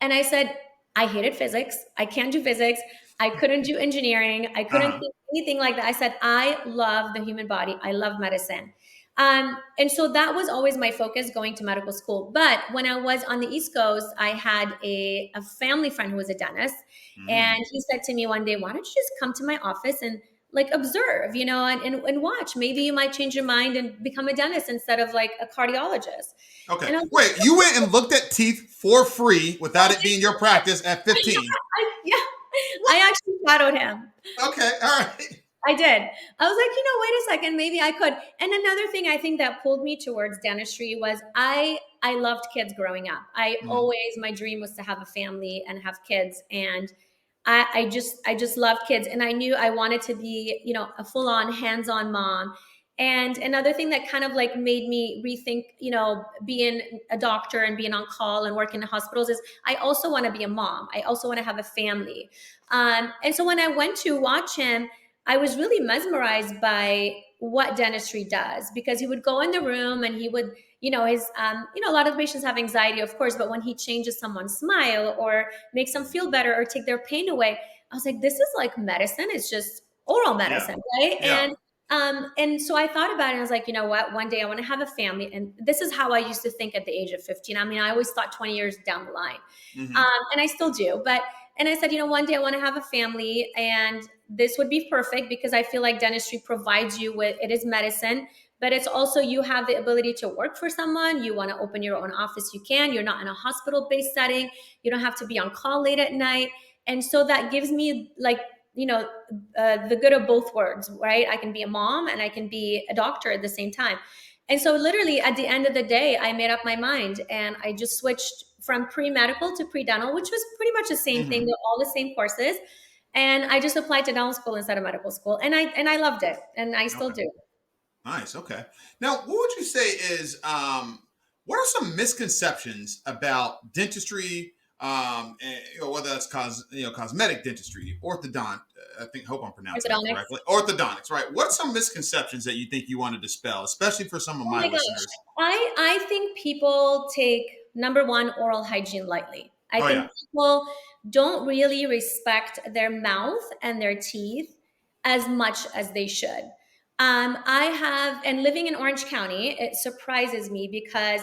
And I said, I hated physics. I can't do physics. I couldn't do engineering. I Uh couldn't huh. think anything like that. I said, I love the human body. I love medicine. And so that was always my focus going to medical school. But when I was on the East Coast, I had a family friend who was a dentist. Mm-hmm. And he said to me one day, why don't you just come to my office and like observe, and watch. Maybe you might change your mind and become a dentist instead of like a cardiologist. Okay. And I was Wait, you went and looked at teeth for free without it being your practice at 15. yeah, I actually shadowed him. Okay, all right. I did. I was like, wait a second, maybe I could. And another thing I think that pulled me towards dentistry was I loved kids growing up. I Mhm. always my dream was to have a family and have kids, and I just loved kids, and I knew I wanted to be a full on hands on mom. And another thing that kind of like made me rethink being a doctor and being on call and working in hospitals is I also want to be a mom. I also want to have a family. And so when I went to watch him, I was really mesmerized by what dentistry does, because he would go in the room and he would, a lot of patients have anxiety, of course, but when he changes someone's smile or makes them feel better or take their pain away, I was like, this is like medicine. It's just oral Yeah, medicine, right? yeah. And so I thought about it and I was like, you know what? One day I want to have a family. And this is how I used to think at the age of 15. I mean, I always thought 20 years down the line. Hmm. And I still do. And I said, one day I want to have a family, and this would be perfect because I feel like dentistry provides you with it is medicine, but it's also you have the ability to work for someone. You want to open your own office, you can. You're not in a hospital based setting. You don't have to be on call late at night. And so that gives me like, you know, the good of both worlds, right? I can be a mom and I can be a doctor at the same time. And so, literally, at the end of the day, I made up my mind and I just switched from pre medical to pre dental, which was pretty much the same thing. Hmm. They're all the same courses. And I just applied to dental school instead of medical school. And I loved it. And I still Okay. do. Nice. Okay. Now, what would you say is what are some misconceptions about dentistry? And, whether that's cosmetic dentistry, orthodont. Hope I'm pronouncing that Orthodontics. correctly. Orthodontics, right? What's some misconceptions that you think you want to dispel, especially for some of Oh my my gosh. listeners? I think people take number one, oral hygiene lightly. I Oh yeah. think people don't really respect their mouth and their teeth as much as they should. And living in Orange County, it surprises me because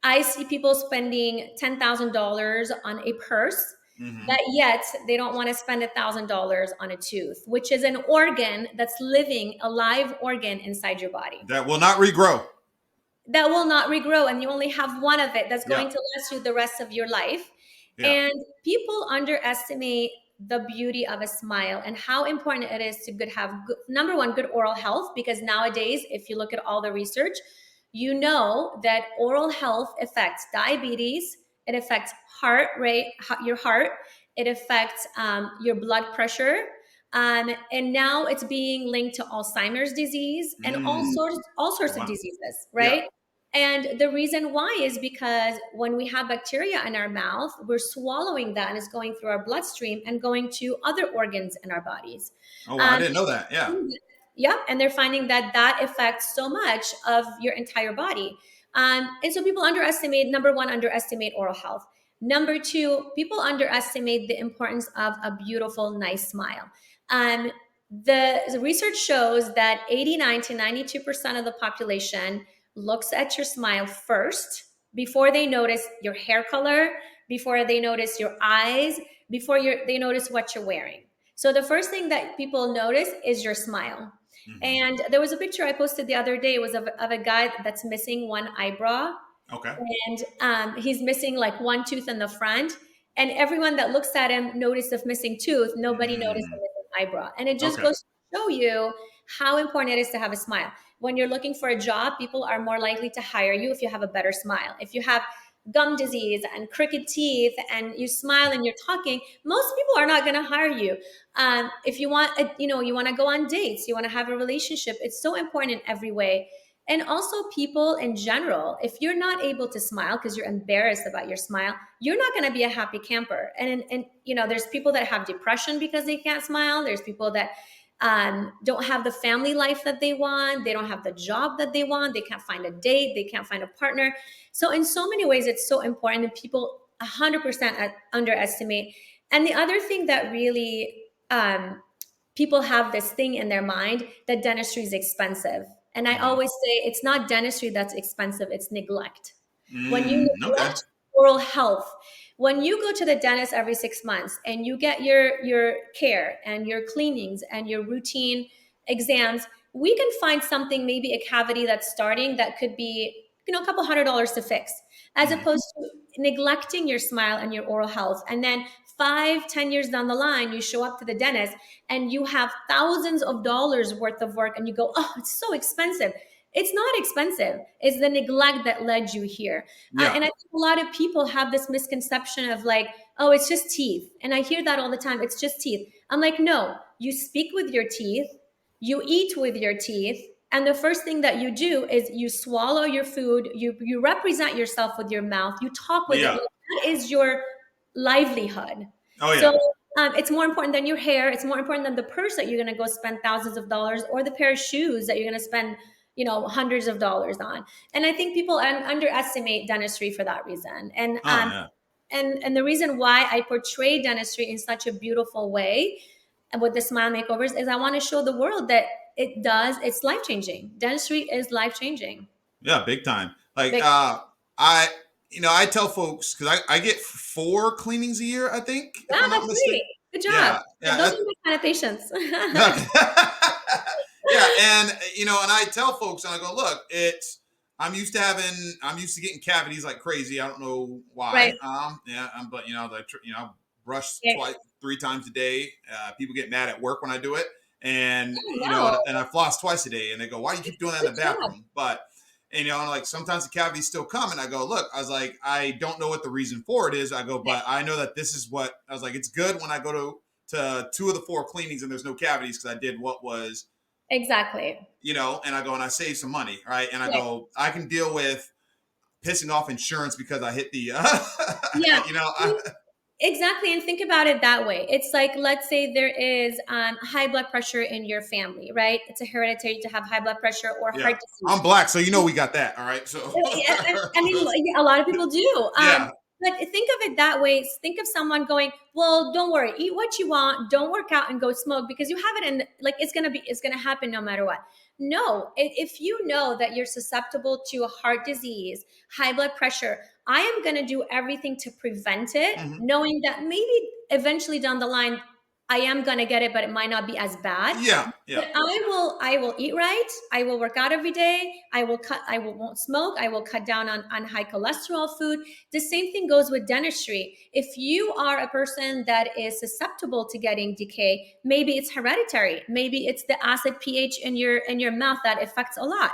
I see people spending $10,000 on a purse, Hmm. but yet they don't want to spend $1,000 on a tooth, which is an organ that's living, a live organ inside your body That will not regrow. that will not regrow, and you only have one of it that's Yeah. going to last you the rest of your life. Yeah. And people underestimate the beauty of a smile and how important it is to have good, number one, good oral health, because nowadays if you look at all the research, you know that oral health affects diabetes, it affects heart rate, your heart, it affects your blood pressure, and now it's being linked to Alzheimer's disease and Mm. all sorts of Wow. diseases, Yeah. right? And the reason why is because when we have bacteria in our mouth, we're swallowing that and it's going through our bloodstream and going to other organs in our bodies. Oh wow, I Um, didn't know that. Yeah. yeah, and they're finding that that affects so much of your entire body. And so people underestimate, number one, underestimate oral health. Number two, people underestimate the importance of a beautiful, nice smile. Um, the research shows that 89 to 92% of the population looks at your smile first before they notice your hair color, before they notice your eyes, before they notice what you're wearing. So the first thing that people notice is your smile. Hmm. And there was a picture I posted the other day. It was of a guy that's missing one eyebrow, Okay. and he's missing like one tooth in the front. And everyone that looks at him noticed the missing tooth. Nobody noticed the Mm. missing eyebrow. And it just Okay. goes to show you how important it is to have a smile. When you're looking for a job, people are more likely to hire you if you have a better smile. If you have gum disease and crooked teeth and you smile and you're talking, most people are not going to hire you. If you want, you want to go on dates, you want to have a relationship, it's so important in every way. And also, people in general, if you're not able to smile because you're embarrassed about your smile, you're not going to be a happy camper. And there's people that have depression because they can't smile. There's people that don't have the family life that they want. They don't have the job that they want. They can't find a date. They can't find a partner. So in so many ways, it's so important, and people 100% underestimate. And the other thing that really people have this thing in their mind that dentistry is expensive. And I Hmm. always say it's not dentistry that's expensive, it's neglect. When you Okay. neglect oral health, when you go to the dentist every 6 months and you get your care and your cleanings and your routine exams, we can find something, maybe a cavity that's starting that could be, a couple $100s to fix, as Hmm. opposed to neglecting your smile and your oral health and then 5, 10 years down the line, you show up to the dentist and you have thousands of dollars worth of work and you go, oh, it's so expensive. It's not expensive. It's the neglect that led you here. Yeah. And I think a lot of people have this misconception of like, oh, it's just teeth. And I hear that all the time. It's just teeth. I'm like, no, you speak with your teeth, you eat with your teeth. And the first thing that you do is you swallow your food, you represent yourself with your mouth, you talk with it. Yeah. That is your livelihood. Oh yeah. So it's more important than your hair. It's more important than the purse that you're going to go spend thousands of dollars, or the pair of shoes that you're going to spend, hundreds of dollars on. And I think people underestimate dentistry for that reason. And Oh yeah. and the reason why I portray dentistry in such a beautiful way and with the smile makeovers is I want to show the world that it's life changing. Dentistry is life changing. Yeah, big time. Like Big, I I tell folks because I get 4 cleanings a year, I think, if wow, I'm not that's great. mistaken. Good Yeah, job. yeah. Those are my kind of patients. Yeah, and and I tell folks, and I go, look, I'm used to getting cavities like crazy. I don't know Right. why. Yeah, but I brush Yeah. twice, 3 times a day. People get mad at work when I do it, and Oh, no. and I floss twice a day, and they go, why do you keep doing that in Good the job. bathroom? But and like sometimes the cavities still come, and I go, look, I was like, I don't know what the reason for it is. I go, but I know that this is what I was like. It's good when I go to 2 of the 4 cleanings and there's no cavities because I did what was Exactly. and I go and I save some money, right? And I Right. go, I can deal with pissing off insurance because I hit the, Yeah. you know, I, Exactly. And think about it that way. It's like, let's say there is high blood pressure in your family, right? It's a hereditary to have high blood pressure or yeah, heart disease. I'm black, so we got that, all right. So, Yeah, I mean, yeah, a lot of people do. yeah, But think of it that way. Think of someone going, "Well, don't worry, eat what you want, don't work out and go smoke because you have it in like it's gonna happen no matter what." No, if you know that you're susceptible to a heart disease, high blood pressure, I am gonna do everything to prevent it, hmm, knowing that maybe eventually down the line I am gonna get it, but it might not be as bad. yeah, yeah, But I will eat right. I will work out every day. Won't smoke. I will cut down on high cholesterol food. The same thing goes with dentistry. If you are a person that is susceptible to getting decay, maybe it's hereditary. Maybe it's the acid pH in your mouth that affects a lot.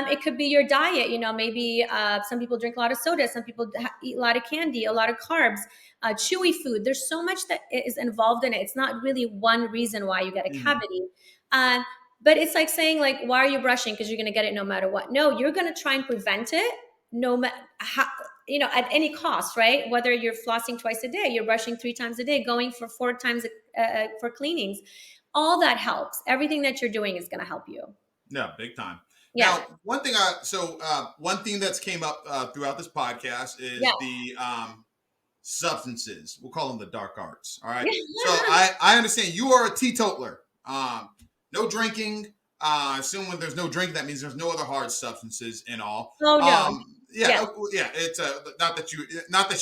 It could be your diet. Maybe some people drink a lot of soda. Some people eat a lot of candy, a lot of carbs, chewy food. There's so much that is involved in it. It's not really one reason why you get a hmm, cavity. Um, but it's like saying, like, why are you brushing? Because you're going to get it no matter what. No, you're going to try and prevent it, no matter how, at any cost, right? Whether you're flossing twice a day, you're brushing 3 times a day, going for 4 times for cleanings, all that helps. Everything that you're doing is going to help you. yeah, big time. Yeah, Now, one thing that's came up throughout this podcast is yeah, the substances. We'll call them the dark arts. All right. So yeah. I understand you are a teetotaler. No drinking. I assume when there's no drinking, that means there's no other hard substances in all. Oh no, Yeah, yes, yeah. It's not that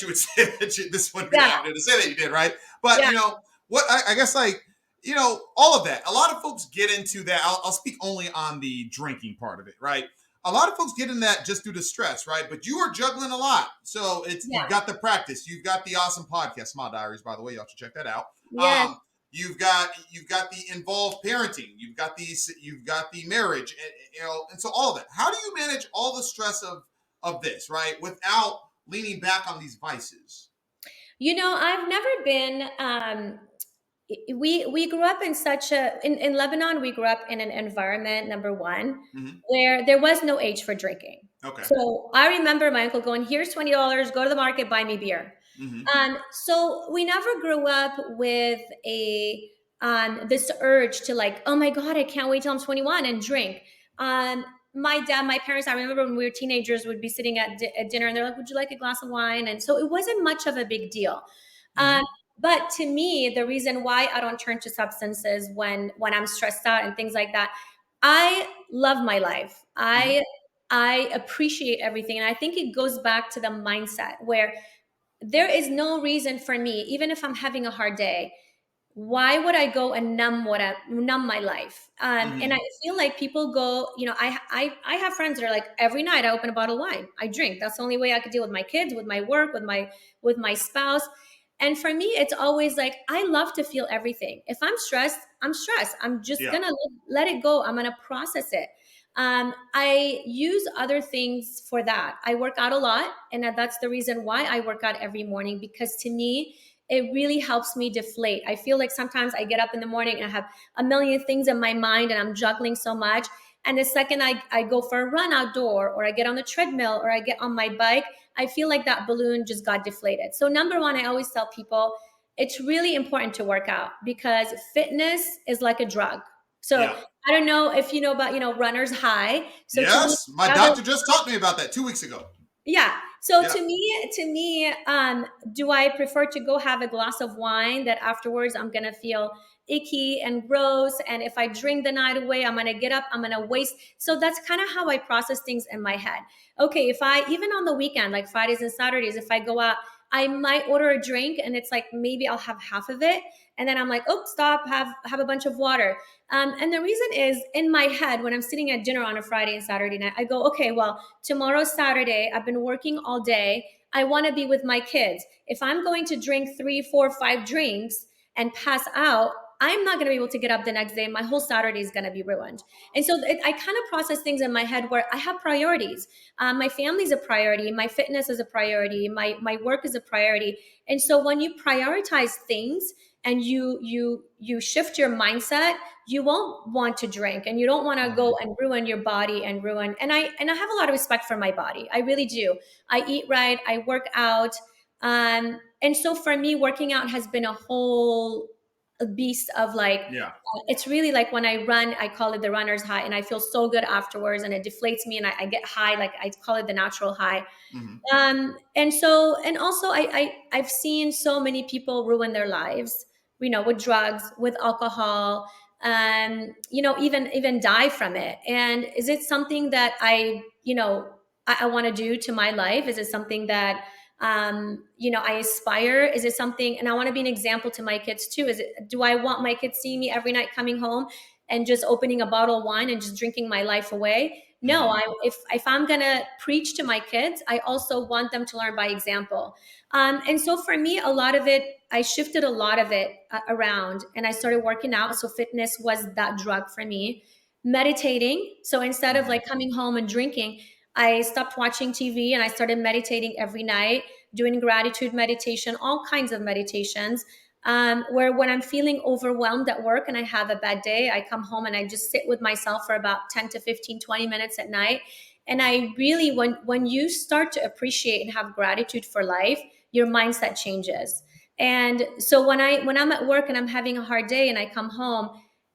you would say that this wouldn't be yeah, happening to say that you did, right? But yeah, what I guess all of that. A lot of folks get into that. I'll speak only on the drinking part of it, right? A lot of folks get in that just due to stress, right? But you are juggling a lot. So you've yeah, got the practice. You've got the awesome podcast, Small Diaries, by the way. Y'all should check that out. yes. You've got the involved parenting. You've got the marriage, and so all of that. How do you manage all the stress of this, right? Without leaning back on these vices. I've never been we grew up in such a in Lebanon, we grew up in an environment, number one, Mm-hmm. where there was no age for drinking. Okay. So I remember my uncle going, here's $20, go to the market, buy me beer. Mm-hmm. So we never grew up with a this urge to like, oh my God, I can't wait till I'm 21 and drink. My parents, I remember when we were teenagers, would be sitting at dinner and they're like, would you like a glass of wine? And so it wasn't much of a big deal. Mm-hmm. But to me, the reason why I don't turn to substances when I'm stressed out and things like that, I love my life. Mm-hmm. I appreciate everything. And I think it goes back to the mindset where there is no reason for me, even if I'm having a hard day, why would I go and numb my life? And Mm-hmm. I feel like people go, I have friends that are like, every night I open a bottle of wine, I drink. That's the only way I could deal with my kids, with my work, with my spouse. And for me, it's always like, I love to feel everything. If I'm stressed, I'm stressed. I'm just Yeah. gonna let it go. I'm gonna process it. I use other things for that. I work out a lot, and that's the reason why I work out every morning, because to me, it really helps me deflate. I feel like sometimes I get up in the morning and I have a million things in my mind and I'm juggling so much. And the second I go for a run outdoor, or I get on the treadmill, or I get on my bike, I feel like that balloon just got deflated. So, number one, I always tell people it's really important to work out, because fitness is like a drug. So, Yeah. I don't know if you know about, runner's high. So to me, Yes. My rather, doctor just talked to me about that 2 weeks ago. yeah. So Yeah. to me, do I prefer to go have a glass of wine that afterwards I'm gonna feel icky and gross, and if I drink the night away, I'm gonna get up, I'm gonna waste. So that's kind of how I process things in my head. Okay, if I, even on the weekend, like Fridays and Saturdays, if I go out, I might order a drink, and it's like maybe I'll have half of it, and then I'm like, oh, stop, have a bunch of water. And the reason is, in my head, when I'm sitting at dinner on a Friday and Saturday night, I go, okay, well, tomorrow's Saturday. I've been working all day. I want to be with my kids. If I'm going to drink 3, 4, 5 drinks and pass out, I'm not going to be able to get up the next day. My whole Saturday is going to be ruined. And so I kind of process things in my head where I have priorities. My family's a priority. My fitness is a priority. My work is a priority. And so when you prioritize things and you shift your mindset, you won't want to drink, and you don't want to Mhm. go and ruin your body and ruin. And I have a lot of respect for my body. I really do. I eat right, I work out. And so for me, working out has been a whole beast of like, Yeah. it's really like when I run, I call it the runner's high, and I feel so good afterwards, and it deflates me, and I get high, like I call it the natural high. Hmm. And also I've seen so many people ruin their lives, with drugs, with alcohol, even die from it. And is it something that I want to do to my life? Is it something that I aspire? Is it something, and I want to be an example to my kids too? Do I want my kids seeing me every night coming home and just opening a bottle of wine and just drinking my life away? No, Hmm. if I'm gonna preach to my kids, I also want them to learn by example. And so for me, a lot of it, I shifted a lot of it around, and I started working out. So fitness was that drug for me. Meditating. So instead of Hmm. like coming home and drinking, I stopped watching TV and I started meditating every night, doing gratitude meditation, all kinds of meditations. Where when I'm feeling overwhelmed at work and I have a bad day, I come home and I just sit with myself for about 10 to 15, 20 minutes at night. And I really, when you start to appreciate and have gratitude for life, your mindset changes. And so when I'm at work and I'm having a hard day and I come home,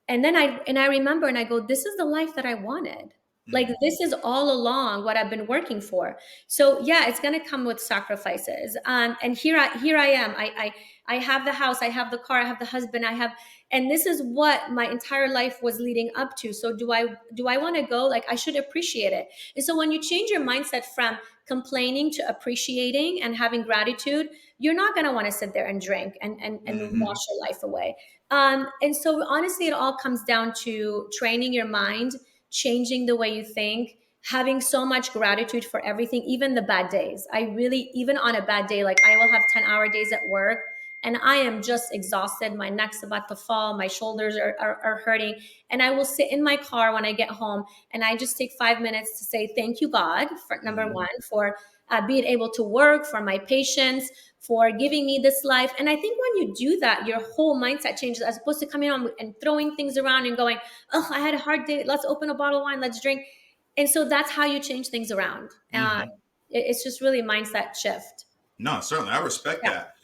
and then I remember and I go, this is the life that I wanted. Like, Hmm. this is all along what I've been working for. So yeah, it's going to come with sacrifices. And here I am. I have the house, I have the car, I have the husband, and this is what my entire life was leading up to. So do I want to go? Like, I should appreciate it. And so when you change your mindset from complaining to appreciating and having gratitude, you're not going to want to sit there and drink and Hmm. wash your life away. And so honestly, it all comes down to training your mind, changing the way you think, having so much gratitude for everything, even the bad days. I really, even on a bad day, like I will have 10-hour days at work and I am just exhausted. My neck's about to fall. My shoulders are hurting. And I will sit in my car when I get home and I just take 5 minutes to say, thank you, God, for number Hmm. one, for being able to work, for my patients, for giving me this life. And I think when you do that, your whole mindset changes, as opposed to coming on and throwing things around and going, oh, I had a hard day. Let's open a bottle of wine. Let's drink. And so that's how you change things around. Hmm. It's just really mindset shift. No, certainly. I respect Yeah. that.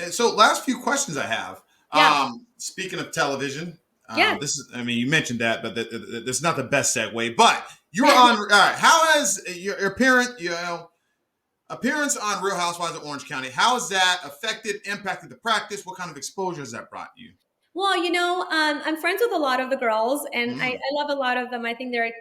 And so last few questions I have. Yeah. Speaking of television, Yeah. this is, I mean, you mentioned that, but that's not the best segue. But you were on, all right, how has your appearance on Real Housewives of Orange County, how has that affected, impacted the practice? What kind of exposure has that brought you? Well, I'm friends with a lot of the girls, and I Mm. love a lot of them. I think they're,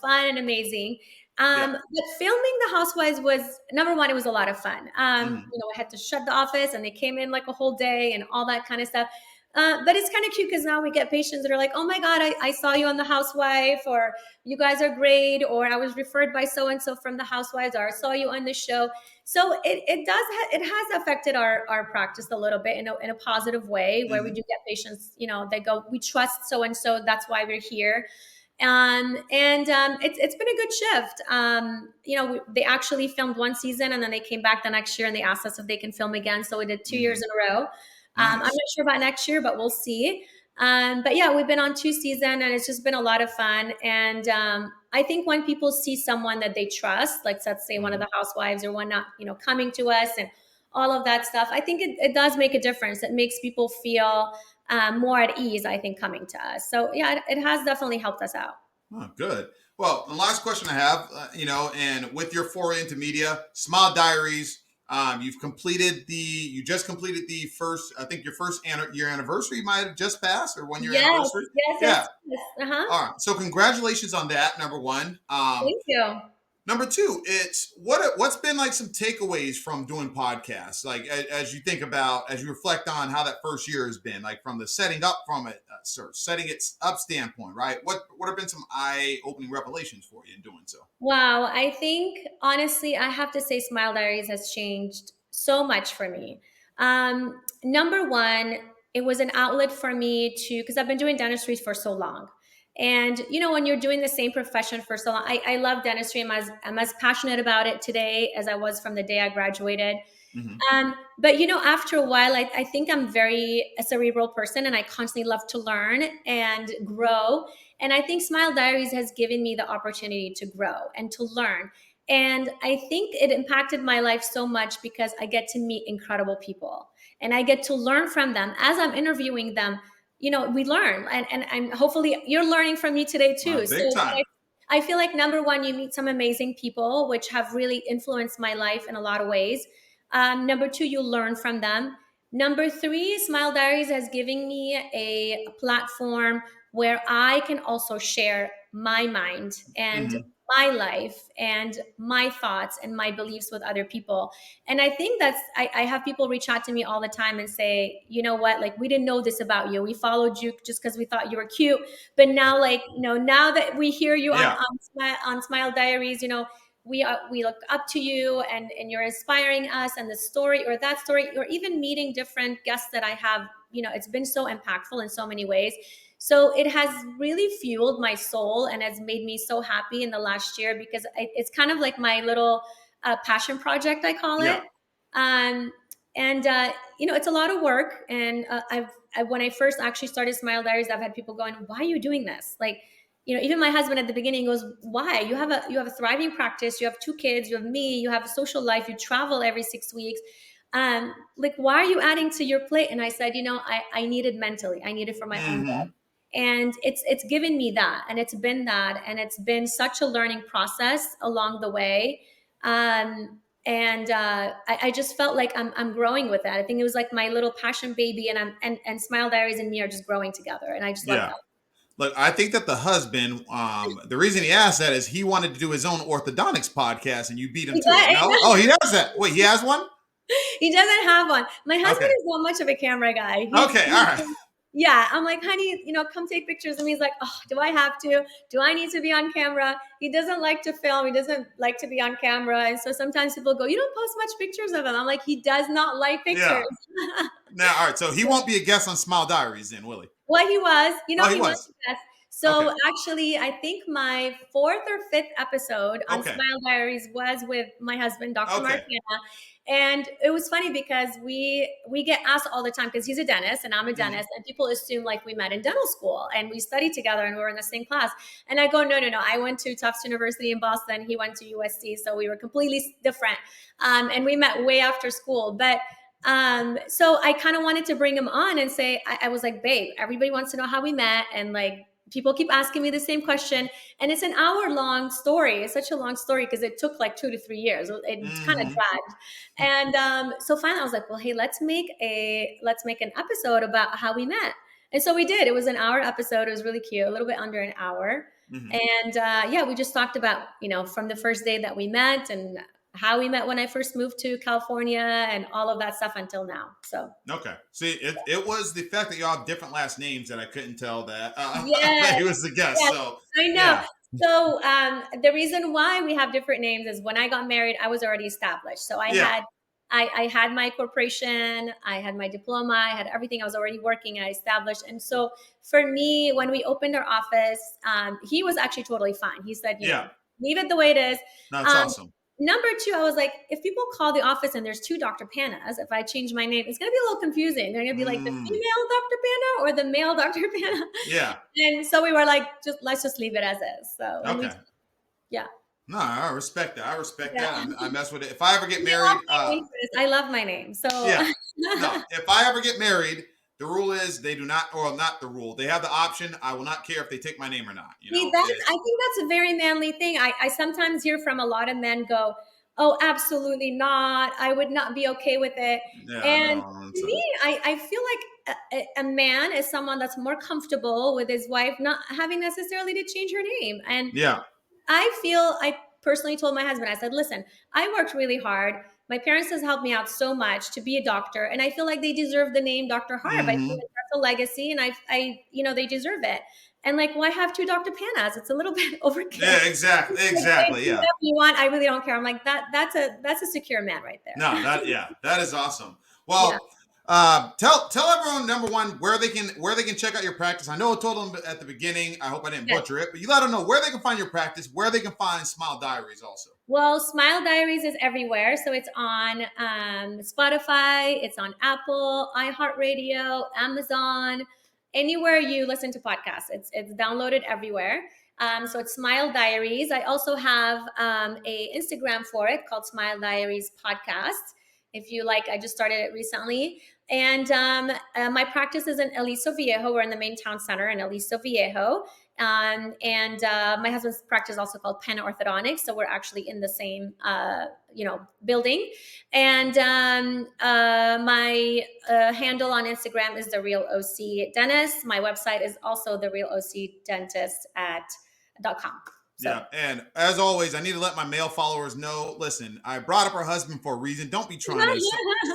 fun and amazing. Yeah. But filming the Housewives was, number one, it was a lot of fun. Hmm. I had to shut the office, and they came in like a whole day and all that kind of stuff. But it's kind of cute because now we get patients that are like, oh my God, I saw you on the Housewife, or you guys are great, or I was referred by so and so from the Housewives, or I saw you on the show. So it has affected our practice a little bit in a positive way, where we Hmm. do get patients, they go, we trust so and so, that's why we're here. And it's been a good shift. They actually filmed one season, and then they came back the next year and they asked us if they can film again. So we did 2 years Hmm. in a row. I'm not Nice. sure about next year, but we'll see. But yeah, we've been on 2 seasons, and it's just been a lot of fun. And I think when people see someone that they trust, like let's say one of Hmm. the housewives or whatnot, coming to us and all of that stuff, I think it does make a difference. It makes people feel more at ease, I think, coming to us. So yeah, it has definitely helped us out. Oh, good. Well, the last question I have, and with your foray into media, Smile Diaries, you just completed the first, I think your first your anniversary might have just passed, or 1 year Yes, anniversary. yes, Yeah. yes, yes. Uh-huh. All right. So congratulations on that. Number one. Thank you. Number two, it's what's been like some takeaways from doing podcasts, like as you think about, as you reflect on how that first year has been, like from the setting up from it, setting it up standpoint, right? What have been some eye opening revelations for you in doing so? Wow, I think honestly, I have to say, Smile Diaries has changed so much for me. Number one, it was an outlet for me to, because I've been doing dentistry for so long. And when you're doing the same profession for so long, I love dentistry. I'm as passionate about it today as I was from the day I graduated. Hmm. But after a while, I think I'm very a cerebral person, and I constantly love to learn and grow. And I think Smile Diaries has given me the opportunity to grow and to learn. And I think it impacted my life so much because I get to meet incredible people and I get to learn from them as I'm interviewing them. We learn, and hopefully you're learning from me today too. So Big time. I feel like number one, you meet some amazing people, which have really influenced my life in a lot of ways. Number two, you learn from them. Number three, Smile Diaries has given me a platform where I can also share my mind and Hmm. my life and my thoughts and my beliefs with other people. And I think I have people reach out to me all the time and say, you know what, like, we didn't know this about you. We followed you just because we thought you were cute. But now, like, now that we hear you on, Yeah. Smile Diaries, we look up to you, and you're inspiring us, and the story or that story, or even meeting different guests that I have, it's been so impactful in so many ways. So it has really fueled my soul and has made me so happy in the last year, because it's kind of like my little passion project, I call Yeah. it. um, and it's a lot of work. And when I first actually started Smile Diaries, I've had people going, why are you doing this? Like, even my husband at the beginning goes, why? You have a thriving practice, you have 2 kids, you have me, you have a social life, you travel every 6 weeks. Like, why are you adding to your plate? And I said, I need it mentally, I need it for my own good. Hmm. And it's given me that, and it's been that, and it's been such a learning process along the way. And I just felt like I'm growing with that. I think it was like my little passion baby, and Smile Diaries and me are just growing together, and I just love Yeah. that. Look, I think that the husband, the reason he asked that is he wanted to do his own orthodontics podcast, and you beat him He to it. No? Oh, he does that. Wait, he has one? He doesn't have one. My husband Okay. is not much of a camera guy. Okay. All right. Yeah. I'm like, honey, come take pictures. And he's like, oh, do I have to? Do I need to be on camera? He doesn't like to film. He doesn't like to be on camera. And so sometimes people go, you don't post much pictures of him. I'm like, he does not like pictures. Yeah. Now, all right. So he won't be a guest on Smile Diaries then, will he? Well, he was, Oh, he he was was. the best. Okay. So actually, I think my fourth or fifth episode on Okay. Smile Diaries was with my husband, Dr. Okay. Martina. And it was funny because we get asked all the time, because he's a dentist and I'm a Hmm. dentist, and people assume like we met in dental school and we studied together and we were in the same class. And I go, no, no, no. I went to Tufts University in Boston. He went to USC, so we were completely different. And we met way after school, but so I kind of wanted to bring him on and say, I was like, babe, everybody wants to know how we met, and like, people keep asking me the same question, and it's an hour long story. It's such a long story because it took like 2 to 3 years. It kind of Hmm. dragged. And so finally I was like, well, hey, let's make an episode about how we met. And so we did. It was an hour episode. It was really cute, a little bit under an hour. Hmm. And yeah, we just talked about, from the first day that we met, and how we met when I first moved to California, and all of that stuff until now. So Okay. See, it was the fact that y'all have different last names that I couldn't tell that that yes, he was the guest. yes, So I know. yeah, So the reason why we have different names is when I got married, I was already established. So yeah, I had my corporation, I had my diploma, I had everything. I was already working and I established. And so for me, when we opened our office, he was actually totally fine. He said, yeah. leave it the way it is. That's Um, awesome. Number two, I was like, if people call the office and there's two Dr. Panas, if I change my name, it's going to be a little confusing. They're going to be like the Mm, female Dr. Pana or the male Dr. Pana. yeah. And so we were like, let's just leave it as is. So, and we, Okay. yeah. No, I respect that. I respect Yeah. that. I mess with it. If I ever get You love married, my name, Chris. I love my name. So, yeah. No, if I ever get married, the rule is they do not, or not the rule. They have the option. I will not care if they take my name or not. see, I It's think that's a very manly thing. I sometimes hear from a lot of men go, oh, absolutely not. I would not be okay with it. yeah, And no, to me, I feel like a man is someone that's more comfortable with his wife not having necessarily to change her name. And yeah. I personally told my husband, I said, listen, I worked really hard. My parents has helped me out so much to be a doctor. And I feel like they deserve the name Dr. Harb. I feel Hmm. like that's a legacy and they deserve it. And like, why have two Dr. Panas? It's a little bit overkill. Yeah, exactly, Like, hey, exactly. do Yeah. whatever you want. I really don't care. I'm like, that's a secure man right there. No, that is awesome. Yeah. Well, tell everyone number one where they can check out your practice. I know I told them at the beginning. I hope I didn't Yes. butcher it, but you let them know where they can find your practice, where they can find Smile Diaries also. Well, Smile Diaries is everywhere. So it's on Spotify, it's on Apple, iHeartRadio, Amazon, anywhere you listen to podcasts. It's downloaded everywhere. So it's Smile Diaries. I also have a Instagram for it called Smile Diaries Podcast. If you like, I just started it recently. And my practice is in Aliso Viejo. We're in the main town center in Aliso Viejo. And my husband's practice is also called Penna Orthodontics, so we're actually in the same building. And my handle on Instagram is the Real OC Dentist. My website is also the Real OC Dentist at .com. So Yeah, and as always, I need to let my male followers know. Listen, I brought up her husband for a reason. Don't be trying to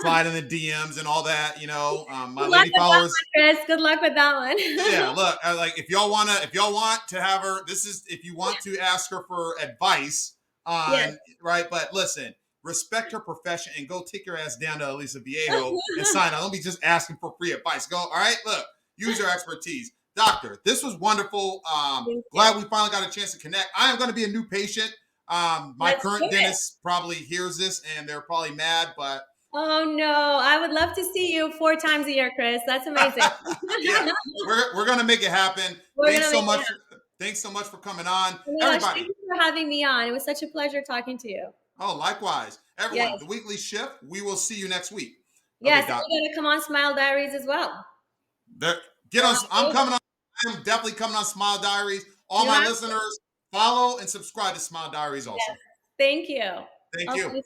slide in the DMs and all that. My good luck lady with that followers. one, Chris. Good luck with that one. Yeah, look, like if y'all want to have her, this is if you want to ask her for advice Yes. on right. But listen, respect her profession and go take your ass down to Elisa Viejo and sign up. Don't be just asking for free advice. Go, all right. Look, use your expertise, doctor. This was wonderful. Thank Glad you. we finally got a chance to connect. I am going to be a new patient. My Let's do current it. dentist probably hears this and they're probably mad, but Oh no, I would love to see you 4 times a year, Chris. That's amazing. yeah, we're gonna make it happen. We're Thanks gonna so make it much. happen. Thanks so much for coming on, Oh my gosh, thank everybody. you for having me on. It was such a pleasure talking to you. Oh, likewise, Yes. everyone. The weekly shift. We will see you next week. Okay, Yes, and Doc. you're gonna come on Smile Diaries as well. There, get You'll on. have I'm to. coming on. I'm definitely coming on Smile Diaries. All You my have listeners, follow and subscribe to Smile Diaries yes. also. Thank you. Thank I'll see you. you soon.